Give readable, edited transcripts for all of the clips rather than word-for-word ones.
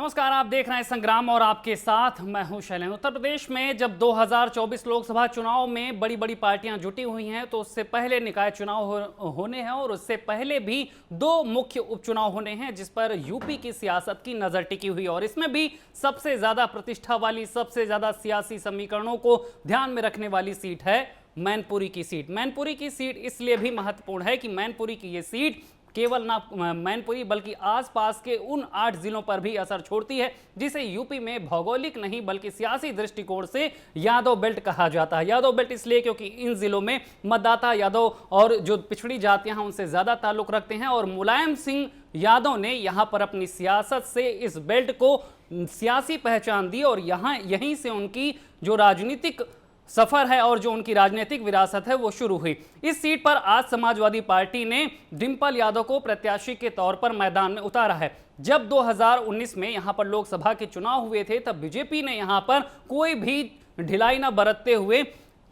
नमस्कार, आप देख रहे हैं संग्राम और आपके साथ मैं हूं शैलेंद्र। उत्तर प्रदेश में जब 2024 लोकसभा चुनाव में बड़ी बड़ी पार्टियां जुटी हुई हैं तो उससे पहले निकाय चुनाव होने हैं और उससे पहले भी दो मुख्य उपचुनाव होने हैं जिस पर यूपी की सियासत की नजर टिकी हुई। और इसमें भी सबसे ज्यादा प्रतिष्ठा वाली, सबसे ज्यादा सियासी समीकरणों को ध्यान में रखने वाली सीट है मैनपुरी की सीट। मैनपुरी की सीट इसलिए भी महत्वपूर्ण है कि मैनपुरी की ये सीट केवल ना मैनपुरी बल्कि आसपास के उन 8 जिलों पर भी असर छोड़ती है जिसे यूपी में भौगोलिक नहीं बल्कि सियासी दृष्टिकोण से यादव बेल्ट कहा जाता है। यादव बेल्ट इसलिए क्योंकि इन जिलों में मतदाता यादव और जो पिछड़ी जातियां हैं उनसे ज्यादा ताल्लुक रखते हैं और मुलायम सिंह यादव ने यहां पर अपनी सियासत से इस बेल्ट को सियासी पहचान दी और यहीं से उनकी जो राजनीतिक सफर है और जो उनकी राजनीतिक विरासत है वो शुरू हुई। इस सीट पर आज समाजवादी पार्टी ने डिंपल यादव को प्रत्याशी के तौर पर मैदान में उतारा है। जब 2019 में यहां पर लोकसभा के चुनाव हुए थे तब बीजेपी ने यहां पर कोई भी ढिलाई न बरतते हुए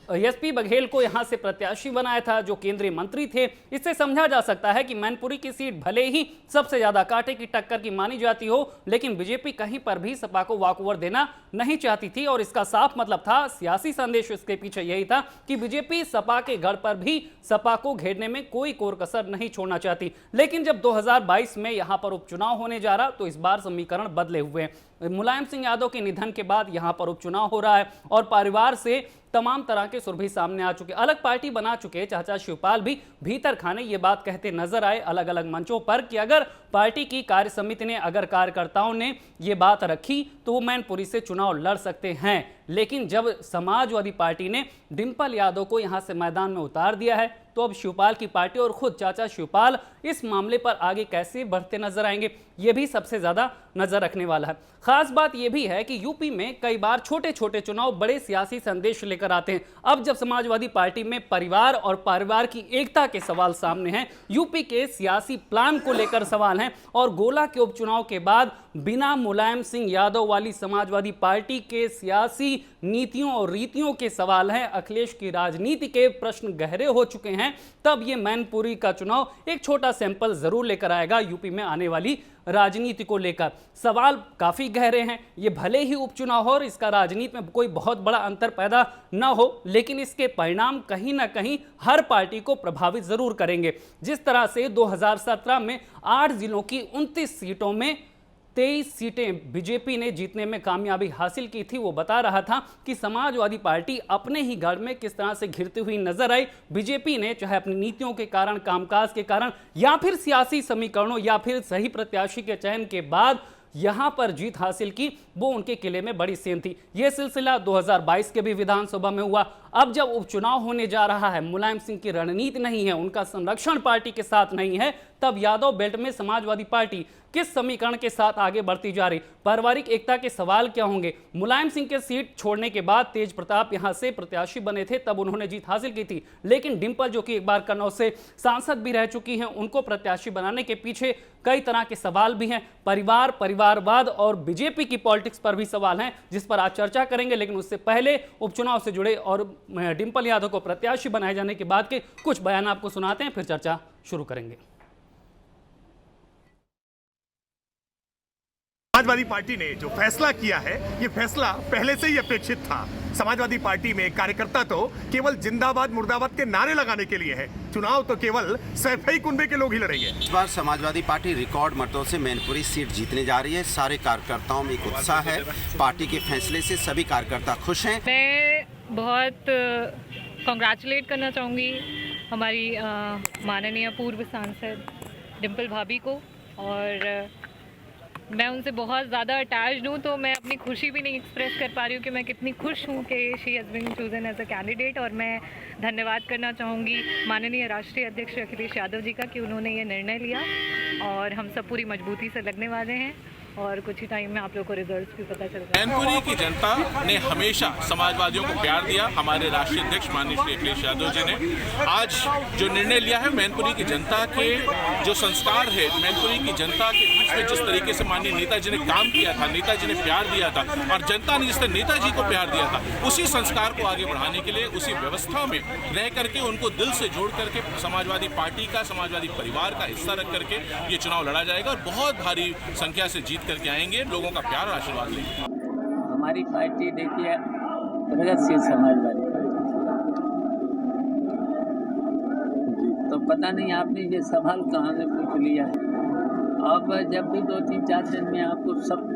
एसपी बघेल को यहां से प्रत्याशी बनाया था जो केंद्रीय मंत्री थे। इससे समझा जा सकता है कि मैनपुरी की सीट भले ही सबसे ज्यादा कांटे की टक्कर की मानी जाती हो लेकिन बीजेपी कहीं पर भी सपा को वॉकओवर देना नहीं चाहती थी और इसका साफ मतलब था, सियासी संदेश इसके पीछे यही था कि बीजेपी सपा के गढ़ पर भी सपा को घेरने में कोई कोर कसर नहीं छोड़ना चाहती। लेकिन जब 2022 में यहां पर उपचुनाव होने जा रहा तो इस बार समीकरण बदले हुए हैं। मुलायम सिंह यादव के निधन के बाद यहां पर उपचुनाव हो रहा है और परिवार से तमाम तरह के सुर भी सामने आ चुके, अलग पार्टी बना चुके चाचा शिवपाल भी भीतर खाने ये बात कहते नजर आए अलग अलग मंचों पर कि अगर पार्टी की कार्य समिति ने, अगर कार्यकर्ताओं ने ये बात रखी तो वो मैनपुरी से चुनाव लड़ सकते हैं। लेकिन जब समाजवादी पार्टी ने डिंपल यादव को यहां से मैदान में उतार दिया है तो अब शिवपाल की पार्टी और खुद चाचा शिवपाल इस मामले पर आगे कैसे बढ़ते नजर आएंगे ये भी सबसे ज्यादा नजर रखने वाला है। खास बात यह भी है कि यूपी में कई बार छोटे छोटे चुनाव बड़े सियासी संदेश लेकर आते हैं। अब जब समाजवादी पार्टी में परिवार और परिवार की एकता के सवाल सामने हैं, यूपी के सियासी प्लान को लेकर सवाल हैं और गोला के उपचुनाव के बाद बिना मुलायम सिंह यादव वाली समाजवादी पार्टी के सियासी नीतियों और रीतियों के सवाल हैं, अखिलेश की राजनीति के प्रश्न गहरे हो चुके हैं, तब ये मैनपुरी का चुनाव एक छोटा सैंपल जरूर लेकर आएगा यूपी में आने वाली राजनीति को लेकर। सवाल काफी गहरे हैं। ये भले ही उपचुनाव हो और इसका राजनीति में कोई बहुत बड़ा अंतर पैदा न हो लेकिन इसके परिणाम कहीं ना कहीं हर पार्टी को प्रभावित जरूर करेंगे। जिस तरह से 2017 में 8 जिलों की 29 सीटों में 23 सीटें बीजेपी ने जीतने में कामयाबी हासिल की थी, वो बता रहा था कि समाजवादी पार्टी अपने ही गढ़ में किस तरह से घिरती हुई नजर आई। बीजेपी ने चाहे अपनी नीतियों के कारण, कामकाज के कारण या फिर सियासी समीकरणों या फिर सही प्रत्याशी के चयन के बाद यहां पर जीत हासिल की, वो उनके किले में बड़ी सेंध थी। यह सिलसिला 2022 के भी विधानसभा में हुआ। अब जब उपचुनाव होने जा रहा है, मुलायम सिंह की रणनीति नहीं है, उनका संरक्षण पार्टी के साथ नहीं है, तब यादव बेल्ट में समाजवादी पार्टी किस समीकरण के साथ आगे बढ़ती जा रही, पारिवारिक एकता के सवाल क्या होंगे। मुलायम सिंह के सीट छोड़ने के बाद तेज प्रताप यहां से प्रत्याशी बने थे, तब उन्होंने जीत हासिल की थी। लेकिन डिंपल जो कि एक बार कन्नौज से सांसद भी रह चुकी हैं, उनको प्रत्याशी बनाने के पीछे कई तरह के सवाल भी हैं। परिवार, परिवारवाद और बीजेपी की पॉलिटिक्स पर भी सवाल हैं जिस पर आज चर्चा करेंगे। लेकिन उससे पहले उपचुनाव से जुड़े और डिंपल यादव को प्रत्याशी बनाए जाने के बाद के कुछ बयान आपको सुनाते हैं, फिर चर्चा शुरू करेंगे। समाजवादी पार्टी ने जो फैसला किया है, ये फैसला पहले से ही अपेक्षित था। समाजवादी पार्टी में कार्यकर्ता तो केवल जिंदाबाद मुर्दाबाद के नारे लगाने के लिए है, चुनाव तो केवल सैफई कुनबे के लोग ही लड़ेंगे। इस बार समाजवादी पार्टी रिकॉर्ड मतों से मैनपुरी सीट जीतने जा रही है। सारे कार्यकर्ताओं में एक उत्साह है। पार्टी के फैसले से सभी कार्यकर्ता खुश हैं। मैं बहुत कांग्रेचुलेट करना चाहूँगी हमारी माननीय पूर्व सांसद डिंपल भाभी को, और मैं उनसे बहुत ज़्यादा अटैच्ड हूँ तो मैं अपनी खुशी भी नहीं एक्सप्रेस कर पा रही हूँ कि मैं कितनी खुश हूँ कि she has been chosen as a candidate. और मैं धन्यवाद करना चाहूँगी माननीय राष्ट्रीय अध्यक्ष अखिलेश यादव जी का कि उन्होंने ये निर्णय लिया और हम सब पूरी मजबूती से लगने वाले हैं और कुछ ही टाइम में आप लोगों को रिजल्ट्स भी पता चल रहा है। मैनपुरी की जनता ने हमेशा समाजवादियों को प्यार दिया। हमारे राष्ट्रीय अध्यक्ष माननीय श्री अखिलेश यादव जी ने आज जो निर्णय लिया है, मैनपुरी की जनता के जो संस्कार है, मैनपुरी की जनता के बीच में जिस तरीके से माननीय नेताजी ने काम किया था, नेताजी ने प्यार दिया था और जनता ने जिस तरह नेताजी को प्यार दिया था, उसी संस्कार को आगे बढ़ाने के लिए, उसी व्यवस्था में रह करके उनको दिल से जोड़ करके समाजवादी पार्टी का, समाजवादी परिवार का हिस्सा रख करके ये चुनाव लड़ा जाएगा और बहुत भारी संख्या से जीत जीत करके आएंगे, लोगों का प्यार और आशीर्वाद लेंगे। हमारी पार्टी देखिए प्रगतिशील समाजवादी पार्टी, तो पता नहीं आपने ये सवाल कहाँ से पूछ लिया है। अब जब भी 2-3-4 दिन में आपको सब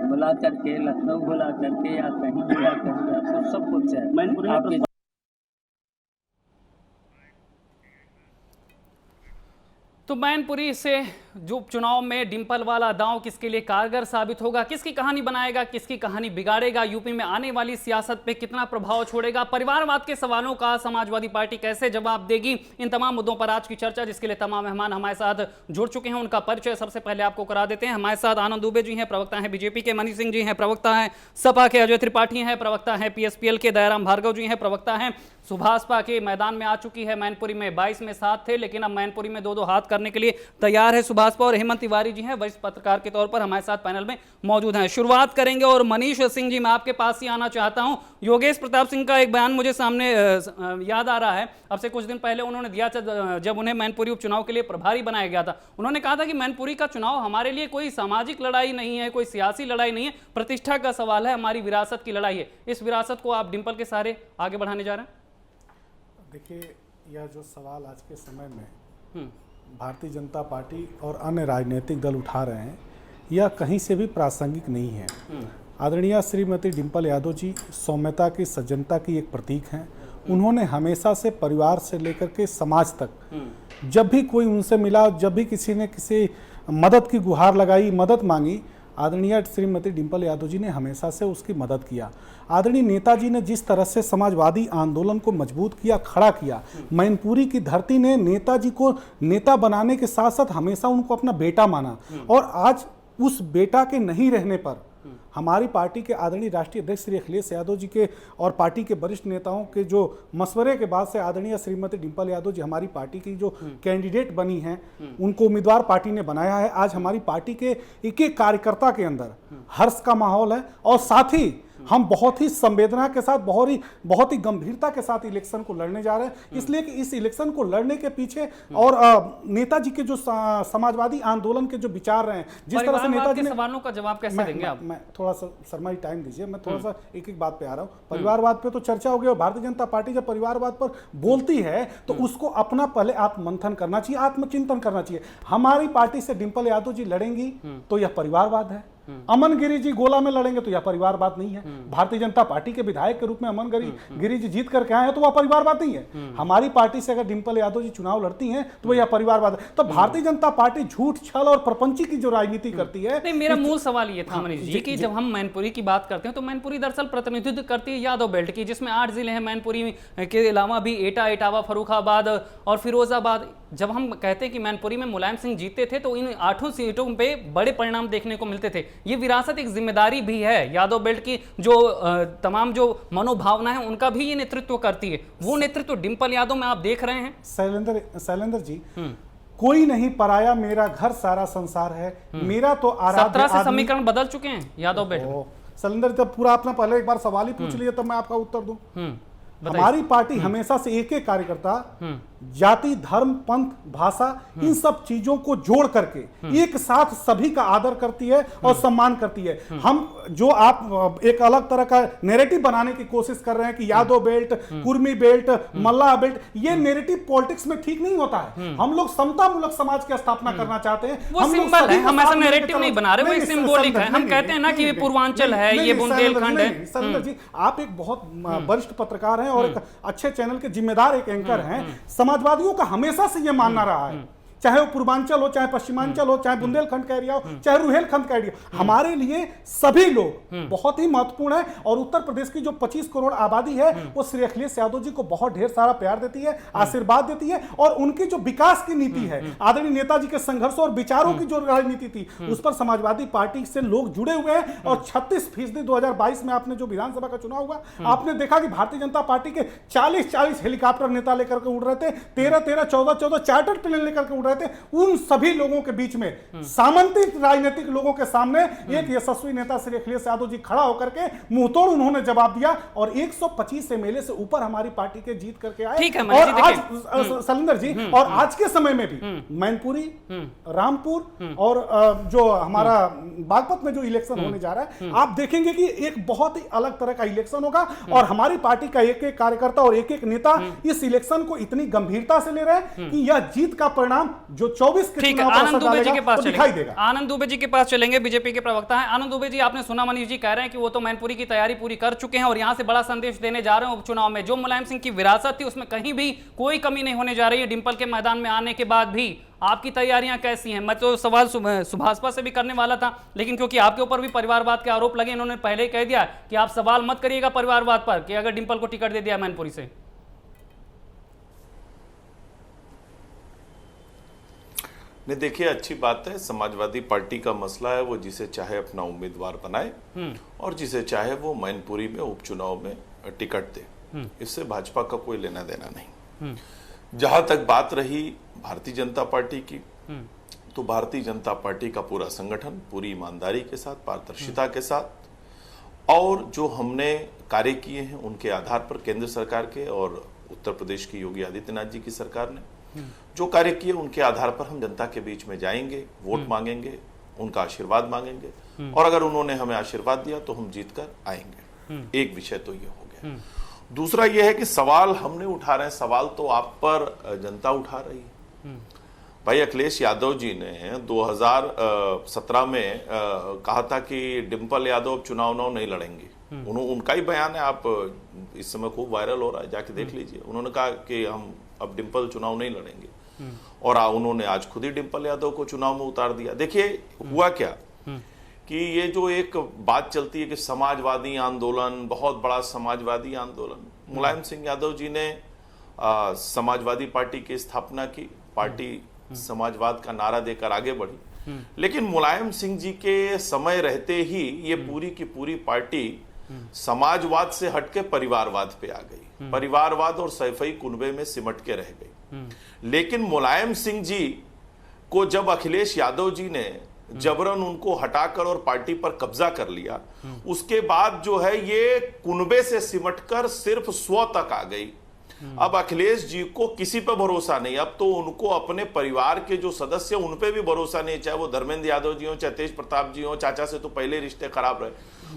बुला करके, लखनऊ बुला करके या कहीं बुला करके आपको सब कुछ है आपके। तो मैनपुरी से जो उपचुनाव में डिंपल वाला दांव किसके लिए कारगर साबित होगा, किसकी कहानी बनाएगा, किसकी कहानी बिगाड़ेगा, यूपी में आने वाली सियासत पे कितना प्रभाव छोड़ेगा, परिवारवाद के सवालों का समाजवादी पार्टी कैसे जवाब देगी, इन तमाम मुद्दों पर आज की चर्चा, जिसके लिए तमाम मेहमान हमारे साथ जुड़ चुके हैं। उनका परिचय सबसे पहले आपको करा देते हैं। हमारे साथ आनंद दुबे जी हैं, प्रवक्ता हैं बीजेपी के, मनीष सिंह जी हैं, प्रवक्ता हैं सपा के, अजय त्रिपाठी हैं, प्रवक्ता हैं पीएसपीएल के, दयाराम भार्गव जी हैं, प्रवक्ता हैं सुभाषपा के। मैदान में आ चुकी है मैनपुरी में 22 में 7 थे, लेकिन अब मैनपुरी में 2-2 हाथ करने के लिए तैयार है सुभाषपा। और हेमंत तिवारी जी हैं, वरिष्ठ पत्रकार के तौर पर हमारे साथ पैनल में मौजूद हैं। शुरुआत करेंगे और मनीष सिंह जी, मैं आपके पास ही आना चाहता हूं। योगेश प्रताप सिंह का एक बयान मुझे सामने याद आ रहा है, अब से कुछ दिन पहले उन्होंने दिया था जब उन्हें मैनपुरी उपचुनाव के लिए प्रभारी बनाया गया था। उन्होंने कहा था कि मैनपुरी का चुनाव हमारे लिए कोई सामाजिक लड़ाई नहीं है, कोई सियासी लड़ाई नहीं है, प्रतिष्ठा का सवाल है, हमारी विरासत की लड़ाई है। इस विरासत को आप डिंपल के सहारे आगे बढ़ाने जा रहे हैं? देखिए, यह जो सवाल आज के समय में भारतीय जनता पार्टी और अन्य राजनीतिक दल उठा रहे हैं, यह कहीं से भी प्रासंगिक नहीं है। आदरणीय श्रीमती डिंपल यादव जी सौम्यता की, सज्जनता की एक प्रतीक हैं। उन्होंने हमेशा से परिवार से लेकर के समाज तक जब भी कोई उनसे मिला, जब भी किसी ने किसी मदद की गुहार लगाई, मदद मांगी, आदरणीय श्रीमती डिंपल यादव जी ने हमेशा से उसकी मदद किया। आदरणीय नेताजी ने जिस तरह से समाजवादी आंदोलन को मजबूत किया, खड़ा किया, मैनपुरी की धरती ने नेताजी को नेता बनाने के साथ साथ हमेशा उनको अपना बेटा माना। और आज उस बेटा के नहीं रहने पर हमारी पार्टी के आदरणीय राष्ट्रीय अध्यक्ष श्री अखिलेश यादव जी के और पार्टी के वरिष्ठ नेताओं के जो मशवरे के बाद से आदरणीय श्रीमती डिंपल यादव जी हमारी पार्टी की जो कैंडिडेट बनी हैं, उनको उम्मीदवार पार्टी ने बनाया है। आज हमारी पार्टी के एक एक कार्यकर्ता के अंदर हर्ष का माहौल है और साथ ही हम बहुत ही संवेदना के साथ, बहुत ही गंभीरता के साथ इलेक्शन को लड़ने जा रहे हैं। इसलिए कि इस इलेक्शन को लड़ने के पीछे और नेताजी के जो समाजवादी आंदोलन के जो विचार रहे हैं, जिस तरह से नेताजी ने सवालों का जवाब कैसे देंगे आप? मैं थोड़ा सा शर्मा ही टाइम दीजिए, मैं थोड़ा सा एक एक बात पे आ रहा हूँ। परिवारवाद पे तो चर्चा हो गई और भारतीय जनता पार्टी जब परिवारवाद पर बोलती है तो उसको अपना पहले आत्ममंथन करना चाहिए, आत्मचिंतन करना चाहिए। हमारी पार्टी से डिंपल यादव जी लड़ेंगी तो यह परिवारवाद है। अमन गिरी जी गोला में लड़ेंगे तो यह परिवारवाद नहीं है। भारतीय जनता पार्टी के विधायक के रूप में अमन गिरी जी जीत करके आए हैं तो वह परिवारवाद नहीं है। हमारी पार्टी से अगर डिंपल यादव जी चुनाव लड़ती हैं तो यह परिवारवाद है। तो भारतीय जनता पार्टी झूठ, छल और प्रपंची की जो राजनीति करती है। नहीं, मेरा मूल सवाल ये था मनीष जी कि जब हम मैनपुरी की बात करते हैं तो मैनपुरी दरअसल प्रतिनिधित्व करती है यादव बेल्ट की, जिसमें 8 जिले हैं। मैनपुरी के अलावा भी एटा, इटावा, फर्रुखाबाद और फिरोजाबाद। जब हम कहते हैं कि मैनपुरी में मुलायम सिंह जीतते थे तो इन 8 सीटों पे बड़े परिणाम देखने को मिलते थे। ये विरासत एक जिम्मेदारी भी है यादव बेल्ट की, जो तमाम जो मनोभावना है उनका भी ये नेतृत्व करती है। वो नेतृत्व डिंपल यादव में आप देख रहे हैं? शैलेंद्र जी, कोई नहीं पराया, मेरा घर सारा संसार है, मेरा तो आराध्य 17 से समीकरण बदल चुके हैं यादव बेल्ट। शैलेंद्र, जब पूरा अपना पहले एक बार सवाल ही पूछ लिया तब मैं आपका उत्तर दूं। हमारी पार्टी हमेशा से एक एक कार्यकर्ता जाति, धर्म, पंथ, भाषा, इन सब चीजों को जोड़ करके एक साथ सभी का आदर करती है और सम्मान करती है। हम जो आप एक अलग तरह का नैरेटिव बनाने की कोशिश कर रहे हैं कि यादव बेल्ट, कुर्मी बेल्ट, मल्ला बेल्ट, ये नैरेटिव पॉलिटिक्स में ठीक नहीं होता है। हम लोग समतामूलक समाज की स्थापना करना चाहते हैं। वो सिंबल है, हम ऐसा नैरेटिव नहीं बना रहे, वो सिंबॉलिक है। हम कहते हैं ना कि ये पूर्वांचल है, ये बुंदेलखंड है। शैलेंद्र जी, आप एक बहुत वरिष्ठ पत्रकार हैं और एक अच्छे चैनल के जिम्मेदार एक एंकर हैं। समाजवादियों का हमेशा से यह मानना रहा है, चाहे वो पूर्वांचल हो, चाहे पश्चिमांचल हो, चाहे बुंदेलखंड का एरिया हो, चाहे रुहेलखंड का एरिया, हमारे लिए सभी लोग बहुत ही महत्वपूर्ण है। और उत्तर प्रदेश की जो 25 करोड़ आबादी है वो श्री अखिलेश यादव जी को बहुत ढेर सारा प्यार देती है, आशीर्वाद देती है। और उनकी जो विकास की नीति है, आदरणीय नेताजी के संघर्षों और विचारों की जो राजनीति थी, उस पर समाजवादी पार्टी से लोग जुड़े हुए हैं। और 36% 2022 में आपने जो विधानसभा का चुनाव हुआ, आपने देखा कि भारतीय जनता पार्टी के 40 हेलीकॉप्टर नेता लेकर के उड़ रहे थे, 13 14 चार्टर्ड प्लेन लेकर के उड़ रहे रहे थे, उन सभी लोगों के बीच में सामंतिक राजनीतिक लोगों के सामने एक यशस्वी नेता श्री अखिलेश यादव जी खड़ा होकर के मुंहतोड़ उन्होंने जवाब दिया और 125 एमएलए से ऊपर हमारी पार्टी के जीत करके आए। ठीक है और आज सलिंदर जी और आज के समय में भी मैनपुरी, रामपुर और जो हमारा बागपत में जो इलेक्शन होने जा रहा है, आप देखेंगे कि एक बहुत ही अलग तरह का इलेक्शन होगा और हमारी पार्टी का एक एक कार्यकर्ता और एक एक नेता इस इलेक्शन को इतनी गंभीरता से ले रहे हैं कि यह जीत का परिणाम जो 24 के ठीक है, चुनाव आनंद दुबे जी के पास दिखाई देगा। आनंद दुबे जी के पास चलेंगे, बीजेपी के प्रवक्ता हैं। आनंद दुबे जी, आपने सुना मनीष जी कह रहे हैं कि वो तो मैनपुरी की तैयारी पूरी कर चुके हैं और यहां से बड़ा संदेश देने जा रहे हैं उपचुनाव में। जो मुलायम सिंह की विरासत थी उसमें कहीं भी कोई कमी नहीं होने जा रही है। डिंपल के मैदान में आने के बाद भी आपकी तैयारियां कैसी हैं? मैं तो सवाल सुभाषपा से भी करने वाला था, लेकिन क्योंकि आपके ऊपर भी परिवारवाद के आरोप लगे, इन्होंने पहले ही कह दिया कि आप सवाल मत करिएगा परिवारवाद पर कि अगर डिंपल को टिकट दे दिया मैनपुरी से। नहीं, देखिए अच्छी बात है, समाजवादी पार्टी का मसला है, वो जिसे चाहे अपना उम्मीदवार बनाए और जिसे चाहे वो मैनपुरी में उपचुनाव में टिकट दे। इससे भाजपा का कोई लेना देना नहीं। जहां तक बात रही भारतीय जनता पार्टी की, तो भारतीय जनता पार्टी का पूरा संगठन पूरी ईमानदारी के साथ, पारदर्शिता के साथ और जो हमने कार्य किए हैं उनके आधार पर केंद्र सरकार के और उत्तर प्रदेश की योगी आदित्यनाथ जी की सरकार ने जो कार्य किए उनके आधार पर हम जनता के बीच में जाएंगे, वोट मांगेंगे, उनका आशीर्वाद मांगेंगे और अगर उन्होंने हमें आशीर्वाद दिया तो हम जीत कर आएंगे। एक विषय तो ये हो गया। दूसरा ये है कि सवाल हमने उठा रहे हैं, सवाल तो आप पर जनता उठा रही है। भाई अखिलेश यादव जी ने 2017 में कहा था कि डिंपल यादव अब चुनाव नहीं लड़ेंगे। उनका ही बयान है, आप इस समय खूब वायरल हो रहा है, जाके देख लीजिए। उन्होंने कहा कि हम अब डिंपल चुनाव नहीं लड़ेंगे और उन्होंने आज खुद ही डिंपल यादव को चुनाव में उतार दिया। देखिए हुआ क्या कि ये जो एक बात चलती है कि समाजवादी आंदोलन, बहुत बड़ा समाजवादी आंदोलन, मुलायम सिंह यादव जी ने समाजवादी पार्टी की स्थापना की, पार्टी समाजवाद का नारा देकर आगे बढ़ी, लेकिन मुलायम सिंह जी के समय रहते ही ये पूरी की पूरी पार्टी समाजवाद से हटके परिवारवाद पे आ गई, परिवारवाद और सैफई कुनबे में सिमट के रह गई। लेकिन मुलायम सिंह जी को जब अखिलेश यादव जी ने जबरन उनको हटाकर और पार्टी पर कब्जा कर लिया, उसके बाद जो है ये कुनबे से सिमटकर सिर्फ स्व तक आ गई। अब अखिलेश जी को किसी पर भरोसा नहीं, अब तो उनको अपने परिवार के जो सदस्य उन पे भी भरोसा नहीं, चाहे वो धर्मेंद्र यादव जी हो, चाहे तेज प्रताप जी हो, चाचा से तो पहले रिश्ते खराब रहे,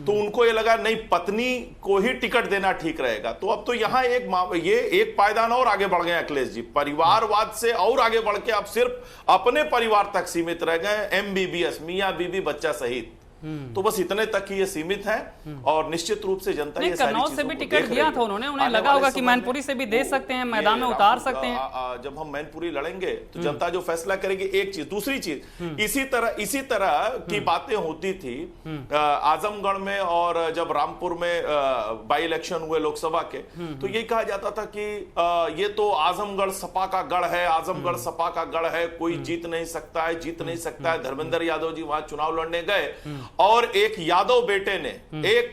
तो उनको ये लगा नहीं पत्नी को ही टिकट देना ठीक रहेगा। तो अब तो यहाँ ये एक पायदान और आगे बढ़ गए अखिलेश जी, परिवारवाद से और आगे बढ़ के अब सिर्फ अपने परिवार तक सीमित रह गए, MBBS मियां बीबी बच्चा सहित। तो बस इतने तक ही ये सीमित है और निश्चित रूप से जनता ये सारी कन्नौज से भी टिकट दिया था उन्होंने, उन्हें लगा होगा कि मैनपुरी से भी दे सकते हैं, मैदान में उतार सकते हैं। जब हम मैनपुरी लड़ेंगे तो जनता जो फैसला करेगी। एक चीज, दूसरी चीज, इसी तरह की बातें होती थी आजमगढ़ में और जब रामपुर में बाई इलेक्शन हुए लोकसभा के, तो यही कहा जाता था कि ये तो आजमगढ़ सपा का गढ़ है, आजमगढ़ सपा का गढ़ है, कोई जीत नहीं सकता है, जीत नहीं सकता है। धर्मेंद्र यादव जी वहां चुनाव लड़ने गए और एक यादव बेटे ने,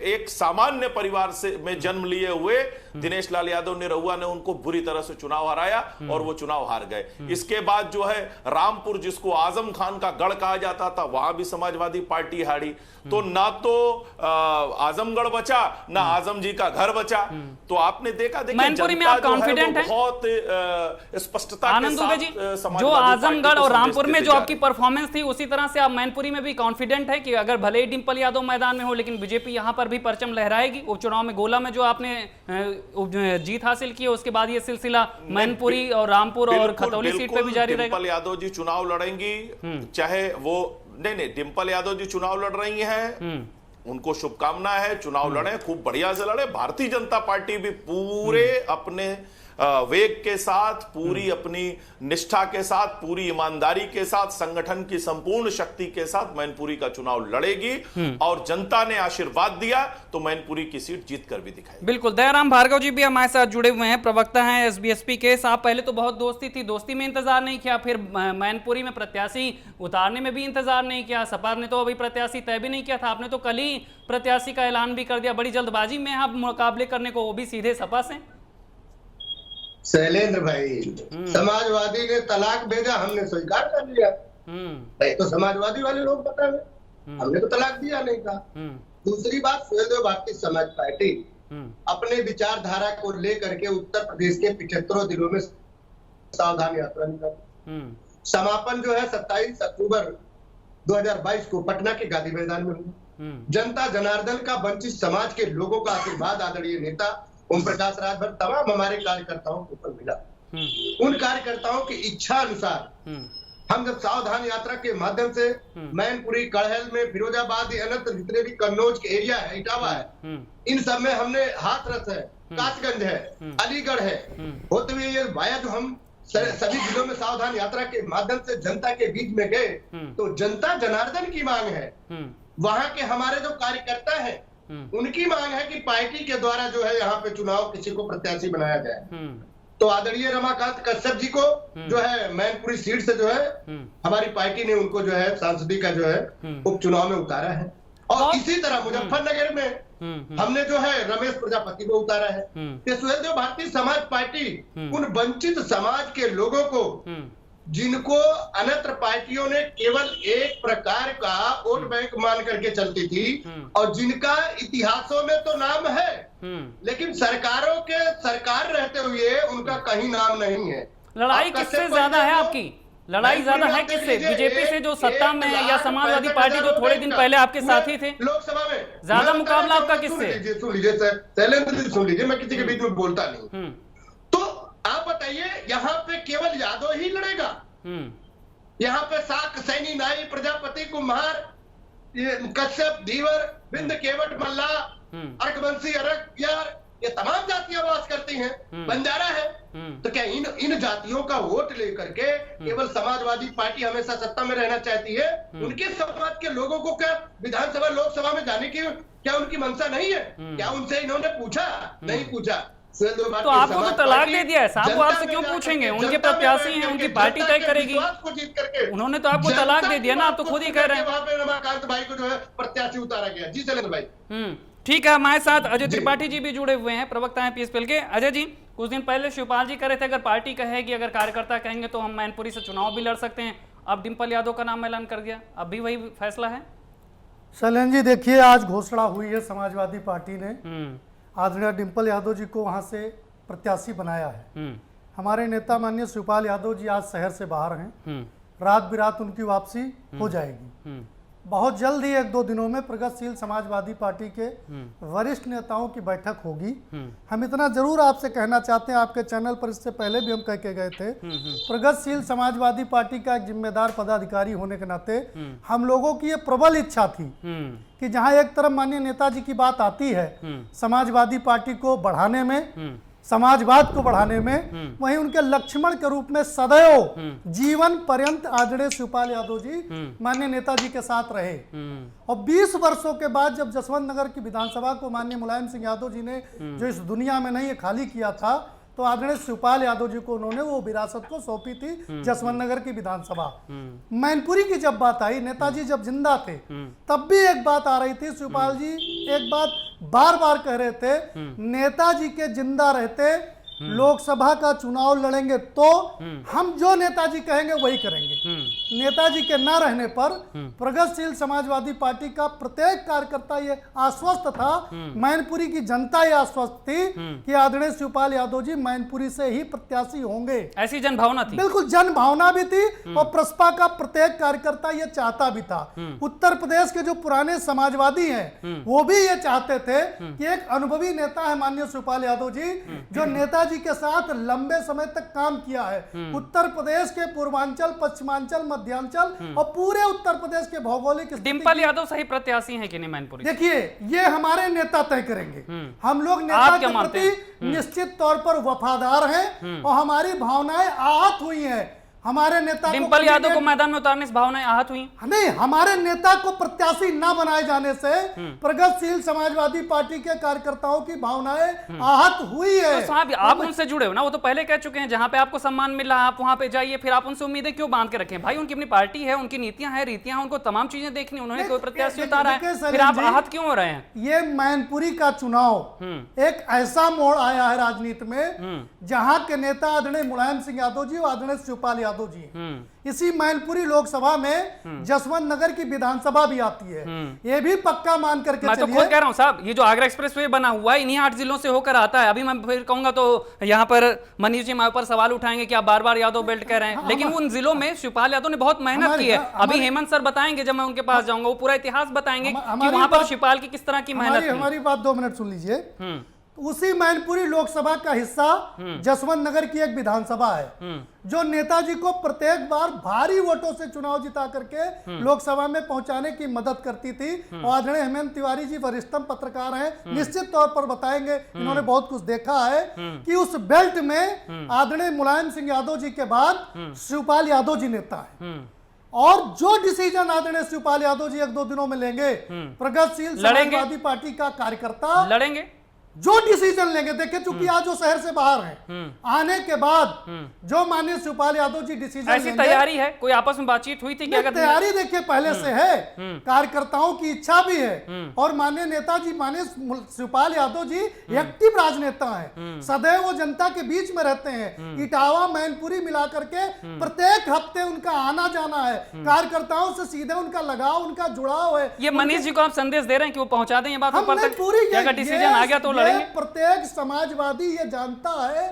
एक सामान्य परिवार से में जन्म लिए हुए दिनेश लाल यादव निरहुआ ने उनको बुरी तरह से चुनाव हराया और वो चुनाव हार गए। इसके बाद जो है रामपुर, जिसको आजम खान का गढ़ कहा जाता था, वहां भी समाजवादी पार्टी हारी। तो ना तो आजमगढ़ बचा, ना आजम जी का घर बचा। तो आपने देखा, मैनपुरी में आप कॉन्फिडेंट हैं? बहुत स्पष्टता आनंद दुबे जी, जो आजमगढ़ और रामपुर में जो आपकी परफॉर्मेंस थी, उसी तरह से आप मैनपुरी में भी कॉन्फिडेंट है कि अगर भले ही डिंपल यादव मैदान में हो, लेकिन बीजेपी यहां पर भी परचम लहराएगी? उपचुनाव में गोला में जो आपने जीत हासिल की है, उसके बाद ये सिलसिला मैनपुरी और रामपुर और खतौली सीट पे भी जारी रहेगा? डिंपल यादव जी चुनाव लड़ेंगी, चाहे वो नहीं, डिंपल यादव जी चुनाव लड़ रही हैं, उनको शुभकामना है, चुनाव लड़े, खूब बढ़िया से लड़े। भारतीय जनता पार्टी भी पूरे अपने वेग के साथ, पूरी अपनी निष्ठा के साथ, पूरी ईमानदारी के साथ, संगठन की संपूर्ण शक्ति के साथ मैनपुरी का चुनाव लड़ेगी और जनता ने आशीर्वाद दिया तो मैनपुरी की सीट जीत कर भी दिखाई। बिल्कुल। दयाराम भार्गव जी भी हमारे साथ जुड़े हुए हैं, प्रवक्ता हैं SBSP के। साहब, पहले तो बहुत दोस्ती थी, दोस्ती में इंतजार नहीं किया, फिर मैनपुरी में प्रत्याशी उतारने में भी इंतजार नहीं किया, सपा ने तो अभी प्रत्याशी तय भी नहीं किया था, आपने तो कल ही प्रत्याशी का ऐलान भी कर दिया। बड़ी जल्दबाजी में आप मुकाबले करने को, वो भी सीधे सपा से? शैलेंद्र भाई, समाजवादी ने तलाक भेजा, हमने स्वीकार कर लिया। नहीं तो समाजवादी वाले लोग बता रहे, हमने तो तलाक दिया नहीं था। दूसरी बात, सुहेलदेव भारतीय समाज पार्टी अपने विचारधारा को लेकर के उत्तर प्रदेश के 75 जिलों में सावधान यात्रा निकाली। समापन जो है 27 अक्टूबर 2022 को पटना के गांधी मैदान में हुआ। जनता जनार्दन का वंचित समाज के लोगों का आशीर्वाद आदरणीय नेता ओम प्रकाश राजभर तमाम हमारे कार्यकर्ताओं को ऊपर मिला। उन कार्यकर्ताओं की इच्छा अनुसार हम जब सावधान यात्रा के माध्यम से मैनपुरी, कड़हल में, फिरोजाबाद, अन्यत्र जितने भी कन्नौज के एरिया है, इटावा है, इन सब में हमने हाथरस है, कासगंज है, अलीगढ़ है, होते हुए ये वाया जो हम सभी जिलों में सावधान यात्रा के माध्यम से जनता के बीच में गए, तो जनता जनार्दन की मांग है। वहां के हमारे जो कार्यकर्ता है उनकी मांग है कि पार्टी के द्वारा जो है यहाँ पे चुनाव किसी को प्रत्याशी बनाया जाए। तो आदरणीय रमाकांत कश्यप जी को जो है मैनपुरी सीट से जो है हमारी पार्टी ने उनको जो है सांसदी का जो है उपचुनाव में उतारा है। और इसी तरह मुजफ्फरनगर में हमने जो है रमेश प्रजापति को उतारा है। ये सुहेलदेव भारतीय समाज पार्टी उन वंचित समाज के लोगों को, जिनको अन्यत्र पार्टियों ने केवल एक प्रकार का वोट बैंक मान करके चलती थी और जिनका इतिहासों में तो नाम है लेकिन सरकार रहते हुए उनका कहीं नाम नहीं है। लड़ाई किससे ज्यादा है आपकी? लड़ाई ज्यादा है किससे? बीजेपी से जो सत्ता में है या समाजवादी पार्टी जो थोड़े दिन पहले आपके साथी थे? लोकसभा में ज्यादा मुकाबला आपका किससे? सुन लीजिए सर, शैलेंद्र जी सुन लीजिए, मैं किसी के बीच में बोलता नहीं। तो आप बताइए, यहाँ पे केवल यादव ही लड़ेगा? यहाँ पे साक, सैनी, नाई, प्रजापति, कुम्हार, कश्यप, धीवर, बिंद, केवट, मल्ला, अर्कवंशी, अरक, यार, ये तमाम जातियां वास करती हैं, बंजारा है। तो क्या इन जातियों का वोट लेकर के केवल समाजवादी पार्टी हमेशा सत्ता में रहना चाहती है? उनके समाज के लोगों को क्या विधानसभा, लोकसभा में जाने की क्या उनकी मंशा नहीं है? क्या उनसे इन्होंने पूछा? नहीं पूछा। तो आपको तो तलाक दे दिया है, साहब वो आपसे क्यों पूछेंगे? उनके प्रत्याशी हैं, उनकी पार्टी तय करेगी। उन्होंने तो आपको तलाक दे दिया ना, आप तो खुद ही कह रहे हैं। वहां पे रमाकांत भाई को जो है प्रत्याशी उतारा गया। जी शैलेंद्र भाई। ठीक है, हमारे साथ अजय त्रिपाठी जी भी जुड़े हुए हैं, प्रवक्ता हैं पीएसपीएल के। अजय जी, कुछ दिन पहले शिवपाल जी कह रहे थे अगर पार्टी कहेगी, अगर कार्यकर्ता कहेंगे तो हम मैनपुरी से चुनाव भी लड़ सकते हैं। अब डिम्पल यादव का नाम ऐलान कर दिया, अब भी वही फैसला है? शैलेंद्र जी देखिए, आज घोषणा हुई है समाजवादी पार्टी ने आदरणीय डिम्पल यादव जी को वहां से प्रत्याशी बनाया है। हमारे नेता माननीय शिवपाल यादव जी आज शहर से बाहर हैं, रात बिरात उनकी वापसी हो जाएगी। बहुत जल्द ही 1-2 दिनों में प्रगतिशील समाजवादी पार्टी के वरिष्ठ नेताओं की बैठक होगी। हम इतना जरूर आपसे कहना चाहते हैं, आपके चैनल पर इससे पहले भी हम कह के गए थे, प्रगतिशील समाजवादी पार्टी का एक जिम्मेदार पदाधिकारी होने के नाते हम लोगों की ये प्रबल इच्छा थी कि जहां एक तरफ माननीय नेताजी की बात आती है समाजवादी पार्टी को बढ़ाने में, समाजवाद को बढ़ाने में, वहीं उनके लक्ष्मण के रूप में सदैव जीवन पर्यंत आदरणीय शिवपाल यादव जी माननीय नेताजी के साथ रहे। और 20 वर्षों के बाद जब जसवंत नगर की विधानसभा को माननीय मुलायम सिंह यादव जी ने जो इस दुनिया में नहीं खाली किया था, तो आदरणीय शिवपाल यादव जी को उन्होंने वो विरासत को सौंपी थी जसवंत नगर की विधानसभा। मैनपुरी की जब बात आई, नेताजी जब जिंदा थे तब भी एक बात आ रही थी, शिवपाल जी एक बात बार बार कह रहे थे, नेताजी के जिंदा रहते लोकसभा का चुनाव लड़ेंगे तो हम जो नेताजी कहेंगे वही करेंगे। नेताजी के न रहने पर प्रगतिशील समाजवादी पार्टी का प्रत्येक कार्यकर्ता ये आश्वस्त था, मैनपुरी की जनता ये आश्वस्त थी कि आदरणीय शिवपाल यादव जी मैनपुरी से ही प्रत्याशी होंगे। ऐसी जनभावना थी, बिल्कुल जनभावना भी थी और प्रसपा का प्रत्येक कार्यकर्ता ये चाहता भी था। उत्तर प्रदेश के जो पुराने समाजवादी हैं वो भी ये चाहते थे कि एक अनुभवी नेता है माननीय शिवपाल यादव जी, जो नेताजी के साथ लंबे समय तक काम किया है। उत्तर प्रदेश के पूर्वांचल, पश्चिमांचल, मध्यांचल और पूरे उत्तर प्रदेश के भौगोलिक डिम्पल यादव सही प्रत्याशी हैं कि नहीं मैनपुरी? देखिए, ये हमारे नेता तय करेंगे। हम लोग नेता के प्रति निश्चित तौर पर वफादार हैं और हमारी भावनाएं आहत हुई हैं। हमारे नेता डिंपल यादव को मैदान में उतारने से भावनाएं आहत हुई? नहीं, हमारे नेता को प्रत्याशी न बनाए जाने से प्रगतिशील समाजवादी पार्टी के कार्यकर्ताओं की भावनाएं आहत हुई है। तो साहब आप उनसे जुड़े हो ना, वो तो पहले कह चुके हैं जहां पे आपको सम्मान मिल रहा है आप वहां पे जाइए, फिर आप उनसे उम्मीदें क्यों बांध के रखें? भाई उनकी अपनी पार्टी है, उनकी नीतियां हैं, रीतियां हैं, उनको तमाम चीजें देखनी, उन्होंने कोई प्रत्याशी उतारा है, फिर आप आहत क्यों हो रहे हैं? ये मैनपुरी का चुनाव एक ऐसा मोड़ आया है राजनीति में जहां के नेता आदरणीय मुलायम सिंह यादव जी और आदरणीय शिवपाल यादव जी, इसी मैनपुरी लोकसभा में जसवंत नगर की विधानसभा भी आती है। ये भी पक्का मान करके मैं तो खुद कह रहा हूं साहब, ये जो आगरा एक्सप्रेसवे बना हुआ है इन्हीं 8 जिलों से होकर आता है। अभी मैं फिर कहूंगा तो यहाँ पर मनीष जी हमारे ऊपर सवाल उठाएंगे कि आप बार बार यादव बेल्ट कह रहे हैं, लेकिन उन जिलों में शिवपाल यादव ने बहुत मेहनत की है। अभी हेमंत सर बताएंगे, जब मैं उनके पास जाऊंगा वो पूरा इतिहास बताएंगे कि वहां पर शिवपाल की किस तरह की मेहनत। हमारी बात 2 मिनट सुन लीजिए। उसी मैनपुरी लोकसभा का हिस्सा जसवंत नगर की एक विधानसभा है जो नेताजी को प्रत्येक बार भारी वोटों से चुनाव जिता करके लोकसभा में पहुंचाने की मदद करती थी। और आदरणीय हेमंत तिवारी जी वरिष्ठतम पत्रकार हैं, निश्चित तौर पर बताएंगे, इन्होंने बहुत कुछ देखा है कि उस बेल्ट में आदरणीय मुलायम सिंह यादव जी के बाद शिवपाल यादव जी नेता है। और जो डिसीजन आदरणीय शिवपाल यादव जी 1-2 दिनों में लेंगे, प्रगतिशील समाजवादी पार्टी का कार्यकर्ता लड़ेंगे, जो डिसीजन लेंगे। देखिए चूंकि आज जो शहर से बाहर हैं, आने के बाद जो माननीय शिवपाल यादव जी डिसीजन ऐसी तैयारी है? कोई आपस में बातचीत हुई थी कि अगर तैयारी देखिए पहले से है, कार्यकर्ताओं की इच्छा भी है। और माननीय नेताजी माननीय शिवपाल यादव जी एक्टिव राजनेता हैं, सदैव वो जनता के बीच में रहते हैं। इटावा मैनपुरी मिला करके प्रत्येक हफ्ते उनका आना जाना है, कार्यकर्ताओं से सीधे उनका लगाव, उनका जुड़ाव है। ये मनीष जी को आप संदेश दे रहे हैं कि वो पहुंचा दें ये बात ऊपर तक? पूरी डिसीजन आ गया तो प्रत्येक समाजवादी ये जानता है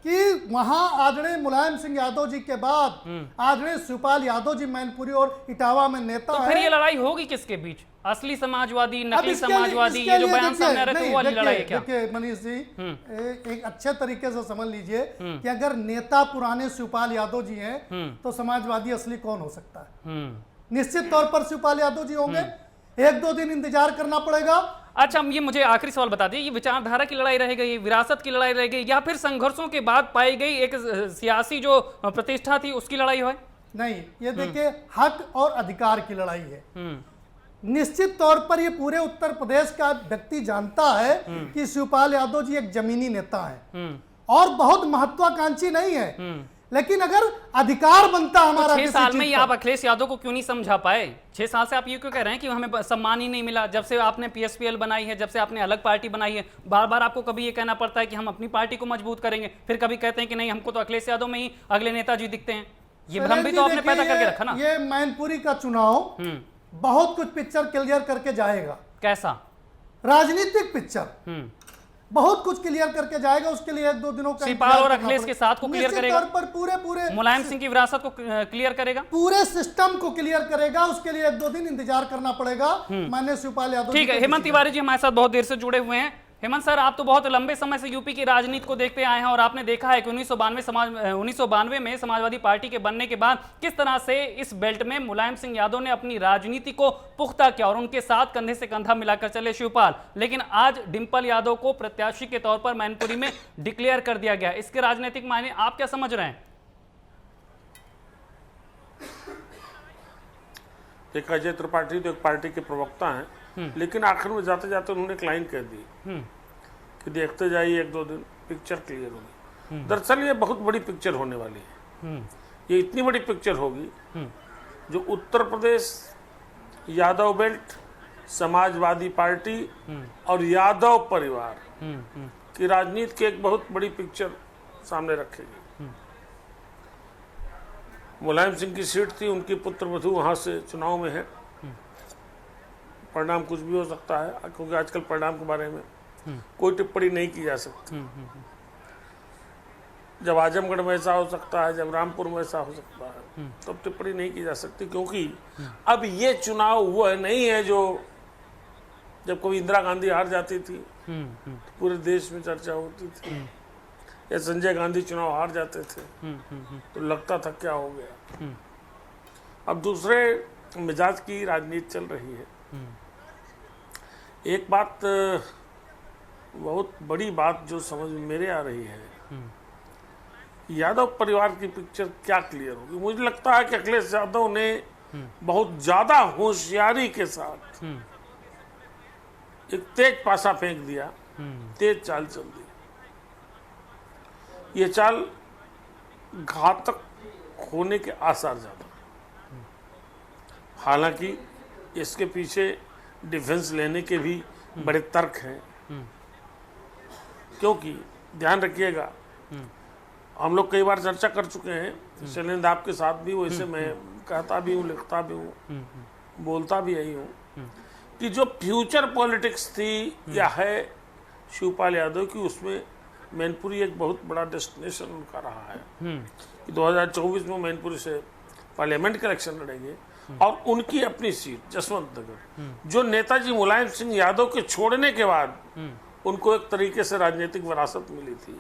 कि वहां आदरणीय मुलायम सिंह यादव जी के बाद आदरणीय शिवपाल यादव जी मैनपुरी और इटावा में नेता तो फिर ये लड़ाई होगी किसके बीच? असली समाजवादी, नकली समाजवादी, ये जो बयान सामने आ रहे थे वो वाली लड़ाई है क्या? देखिए मनीष जी, एक अच्छे तरीके से समझ लीजिए कि अगर नेता पुराने शिवपाल यादव जी हैं तो समाजवादी असली कौन हो सकता है? निश्चित तौर पर शिवपाल यादव जी होंगे। 1-2 दिन इंतजार करना पड़ेगा। अच्छा, ये मुझे आखिरी सवाल बता दीजिए, ये विचारधारा की लड़ाई रहेगी, ये विरासत की लड़ाई रहेगी, या फिर संघर्षों के बाद पाई गई एक सियासी जो प्रतिष्ठा थी उसकी लड़ाई है? नहीं, ये देखिए हक और अधिकार की लड़ाई है। निश्चित तौर पर ये पूरे उत्तर प्रदेश का व्यक्ति जानता है कि शिवपाल यादव जी एक जमीनी नेता है और बहुत महत्वाकांक्षी नहीं है, लेकिन अगर अधिकार बनता हमारा 6 साल में ही आप अखिलेश यादव को क्यों नहीं समझा पाए? 6 साल से आप ये क्यों कह रहे हैं कि हमें सम्मान ही नहीं मिला? जब से आपने PSPL बनाई है, जब से आपने अलग पार्टी बनाई है, बार बार आपको कभी ये कहना पड़ता है कि हम अपनी पार्टी को मजबूत करेंगे, फिर कभी कहते हैं कि नहीं हमको तो अखिलेश यादव में ही अगले नेताजी दिखते हैं। ये भ्रम भी तो आपने पैदा करके रखा ना। ये मैनपुरी का चुनाव बहुत कुछ पिक्चर क्लियर करके जाएगा। कैसा? राजनीतिक पिक्चर बहुत कुछ क्लियर करके जाएगा। उसके लिए 1-2 दिनों का शिवपाल और अखिलेश के साथ को क्लियर करेगा, पर पूरे मुलायम सिंह की विरासत को क्लियर करेगा, पूरे सिस्टम को क्लियर करेगा। उसके लिए 1-2 दिन इंतजार करना पड़ेगा। माननीय शिवपाल यादव। ठीक है, हेमंत तिवारी जी हमारे साथ बहुत देर से जुड़े हुए हैं। हेमंत सर, आप तो बहुत लंबे समय से यूपी की राजनीति को देखते आए हैं और आपने देखा है कि 1992 में समाजवादी पार्टी के बनने के बाद किस तरह से इस बेल्ट में मुलायम सिंह यादव ने अपनी राजनीति को पुख्ता किया और उनके साथ कंधे से कंधा मिलाकर चले शिवपाल। लेकिन आज डिंपल यादव को प्रत्याशी के तौर पर मैनपुरी में डिक्लेयर कर दिया गया। इसके राजनीतिक मायने आप क्या समझ रहे हैं? एक अजय त्रिपाठी तो एक पार्टी के प्रवक्ता हैं, लेकिन आखिर में जाते जाते उन्होंने एक लाइन कह दी कि देखते जाइए 1-2 दिन पिक्चर क्लियर होगी। दरअसल ये बहुत बड़ी पिक्चर होने वाली है। ये इतनी बड़ी पिक्चर होगी जो उत्तर प्रदेश यादव बेल्ट, समाजवादी पार्टी और यादव परिवार की राजनीति की एक बहुत बड़ी पिक्चर सामने रखेगी। मुलायम सिंह की सीट थी, उनकी पुत्र वधू वहां से चुनाव में है। परिणाम कुछ भी हो सकता है, क्योंकि आजकल परिणाम के बारे में कोई टिप्पणी नहीं की जा सकती। जब आजमगढ़ में ऐसा हो सकता है, जब रामपुर में ऐसा हो सकता है, तब टिप्पणी नहीं की जा सकती, क्योंकि अब ये चुनाव वो नहीं है जो जब कभी इंदिरा गांधी हार जाती थी तो पूरे देश में चर्चा होती थी, या संजय गांधी चुनाव हार जाते थे तो लगता था क्या हो गया। अब दूसरे मिजाज की राजनीति चल रही है। एक बात, बहुत बड़ी बात जो समझ में मेरे आ रही है, यादव परिवार की पिक्चर क्या क्लियर होगी? मुझे लगता है कि अखिलेश यादव ने बहुत ज्यादा होशियारी के साथ एक तेज पासा फेंक दिया, तेज चाल चल दी। ये चाल घातक होने के आसार ज्यादा। हालांकि इसके पीछे डिफेंस लेने के भी बड़े तर्क हैं, क्योंकि ध्यान रखिएगा, हम लोग कई बार चर्चा कर चुके हैं शैलेंद्र आपके साथ भी, वैसे मैं कहता भी हूँ, लिखता भी हूँ, बोलता भी यही हूँ कि जो फ्यूचर पॉलिटिक्स थी या है शिवपाल यादव की, उसमें मैनपुरी एक बहुत बड़ा डेस्टिनेशन उनका रहा है कि 2024 में मैनपुरी से पार्लियामेंट के इलेक्शन लड़ेंगे और उनकी अपनी सीट जसवंत नगर, जो नेताजी मुलायम सिंह यादव के छोड़ने के बाद उनको एक तरीके से राजनीतिक विरासत मिली थी।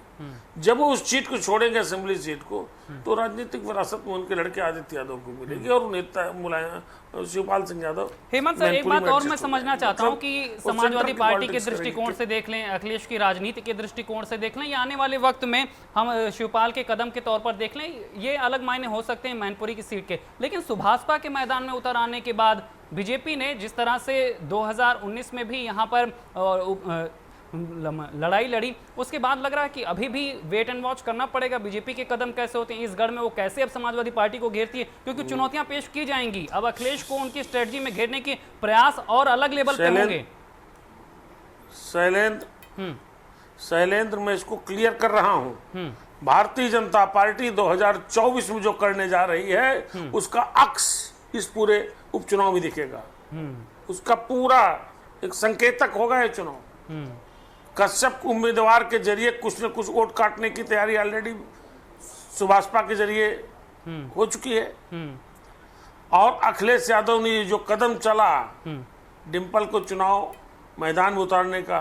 जब वो उस सीट को छोड़ेंगे, असेंबली सीट को, तो राजनीतिक विरासत में उनके लड़के आदित्य यादव को मिलेगी और नेता मुलायम शिवपाल सिंह यादव। हेमंत सर, एक बात और मैं समझना चाहता हूं कि समाजवादी पार्टी के दृष्टिकोण से देख लें, अखिलेश की राजनीति के दृष्टिकोण से देख लें, या आने वाले वक्त में हम शिवपाल के कदम के तौर पर देख लें, ये अलग मायने हो सकते हैं मैनपुरी की सीट के, लेकिन सुभाषपा के मैदान में उतर आने के बाद बीजेपी ने जिस तरह से 2019 में भी यहाँ पर लड़ाई लड़ी, उसके बाद लग रहा है कि अभी भी वेट एंड वॉच करना पड़ेगा। बीजेपी के कदम कैसे होते हैं इस गढ़ में, वो कैसे अब समाजवादी पार्टी को घेरती है, क्योंकि चुनौतियां पेश की जाएंगी। अब अखिलेश को उनकी स्ट्रेटजी में घेरने के प्रयास और अलग लेवल पे होंगे। शैलेंद्र, मैं इसको क्लियर कर रहा हूं, भारतीय जनता पार्टी 2024 में जो करने जा रही है उसका अक्स इस पूरे उपचुनाव में दिखेगा। उसका पूरा एक संकेतक होगा ये चुनाव। कश्यप उम्मीदवार के जरिए कुछ न कुछ वोट काटने की तैयारी ऑलरेडी सुभाषपा के जरिए हो चुकी है, और अखिलेश यादव ने जो कदम चला डिंपल को चुनाव मैदान में उतारने का,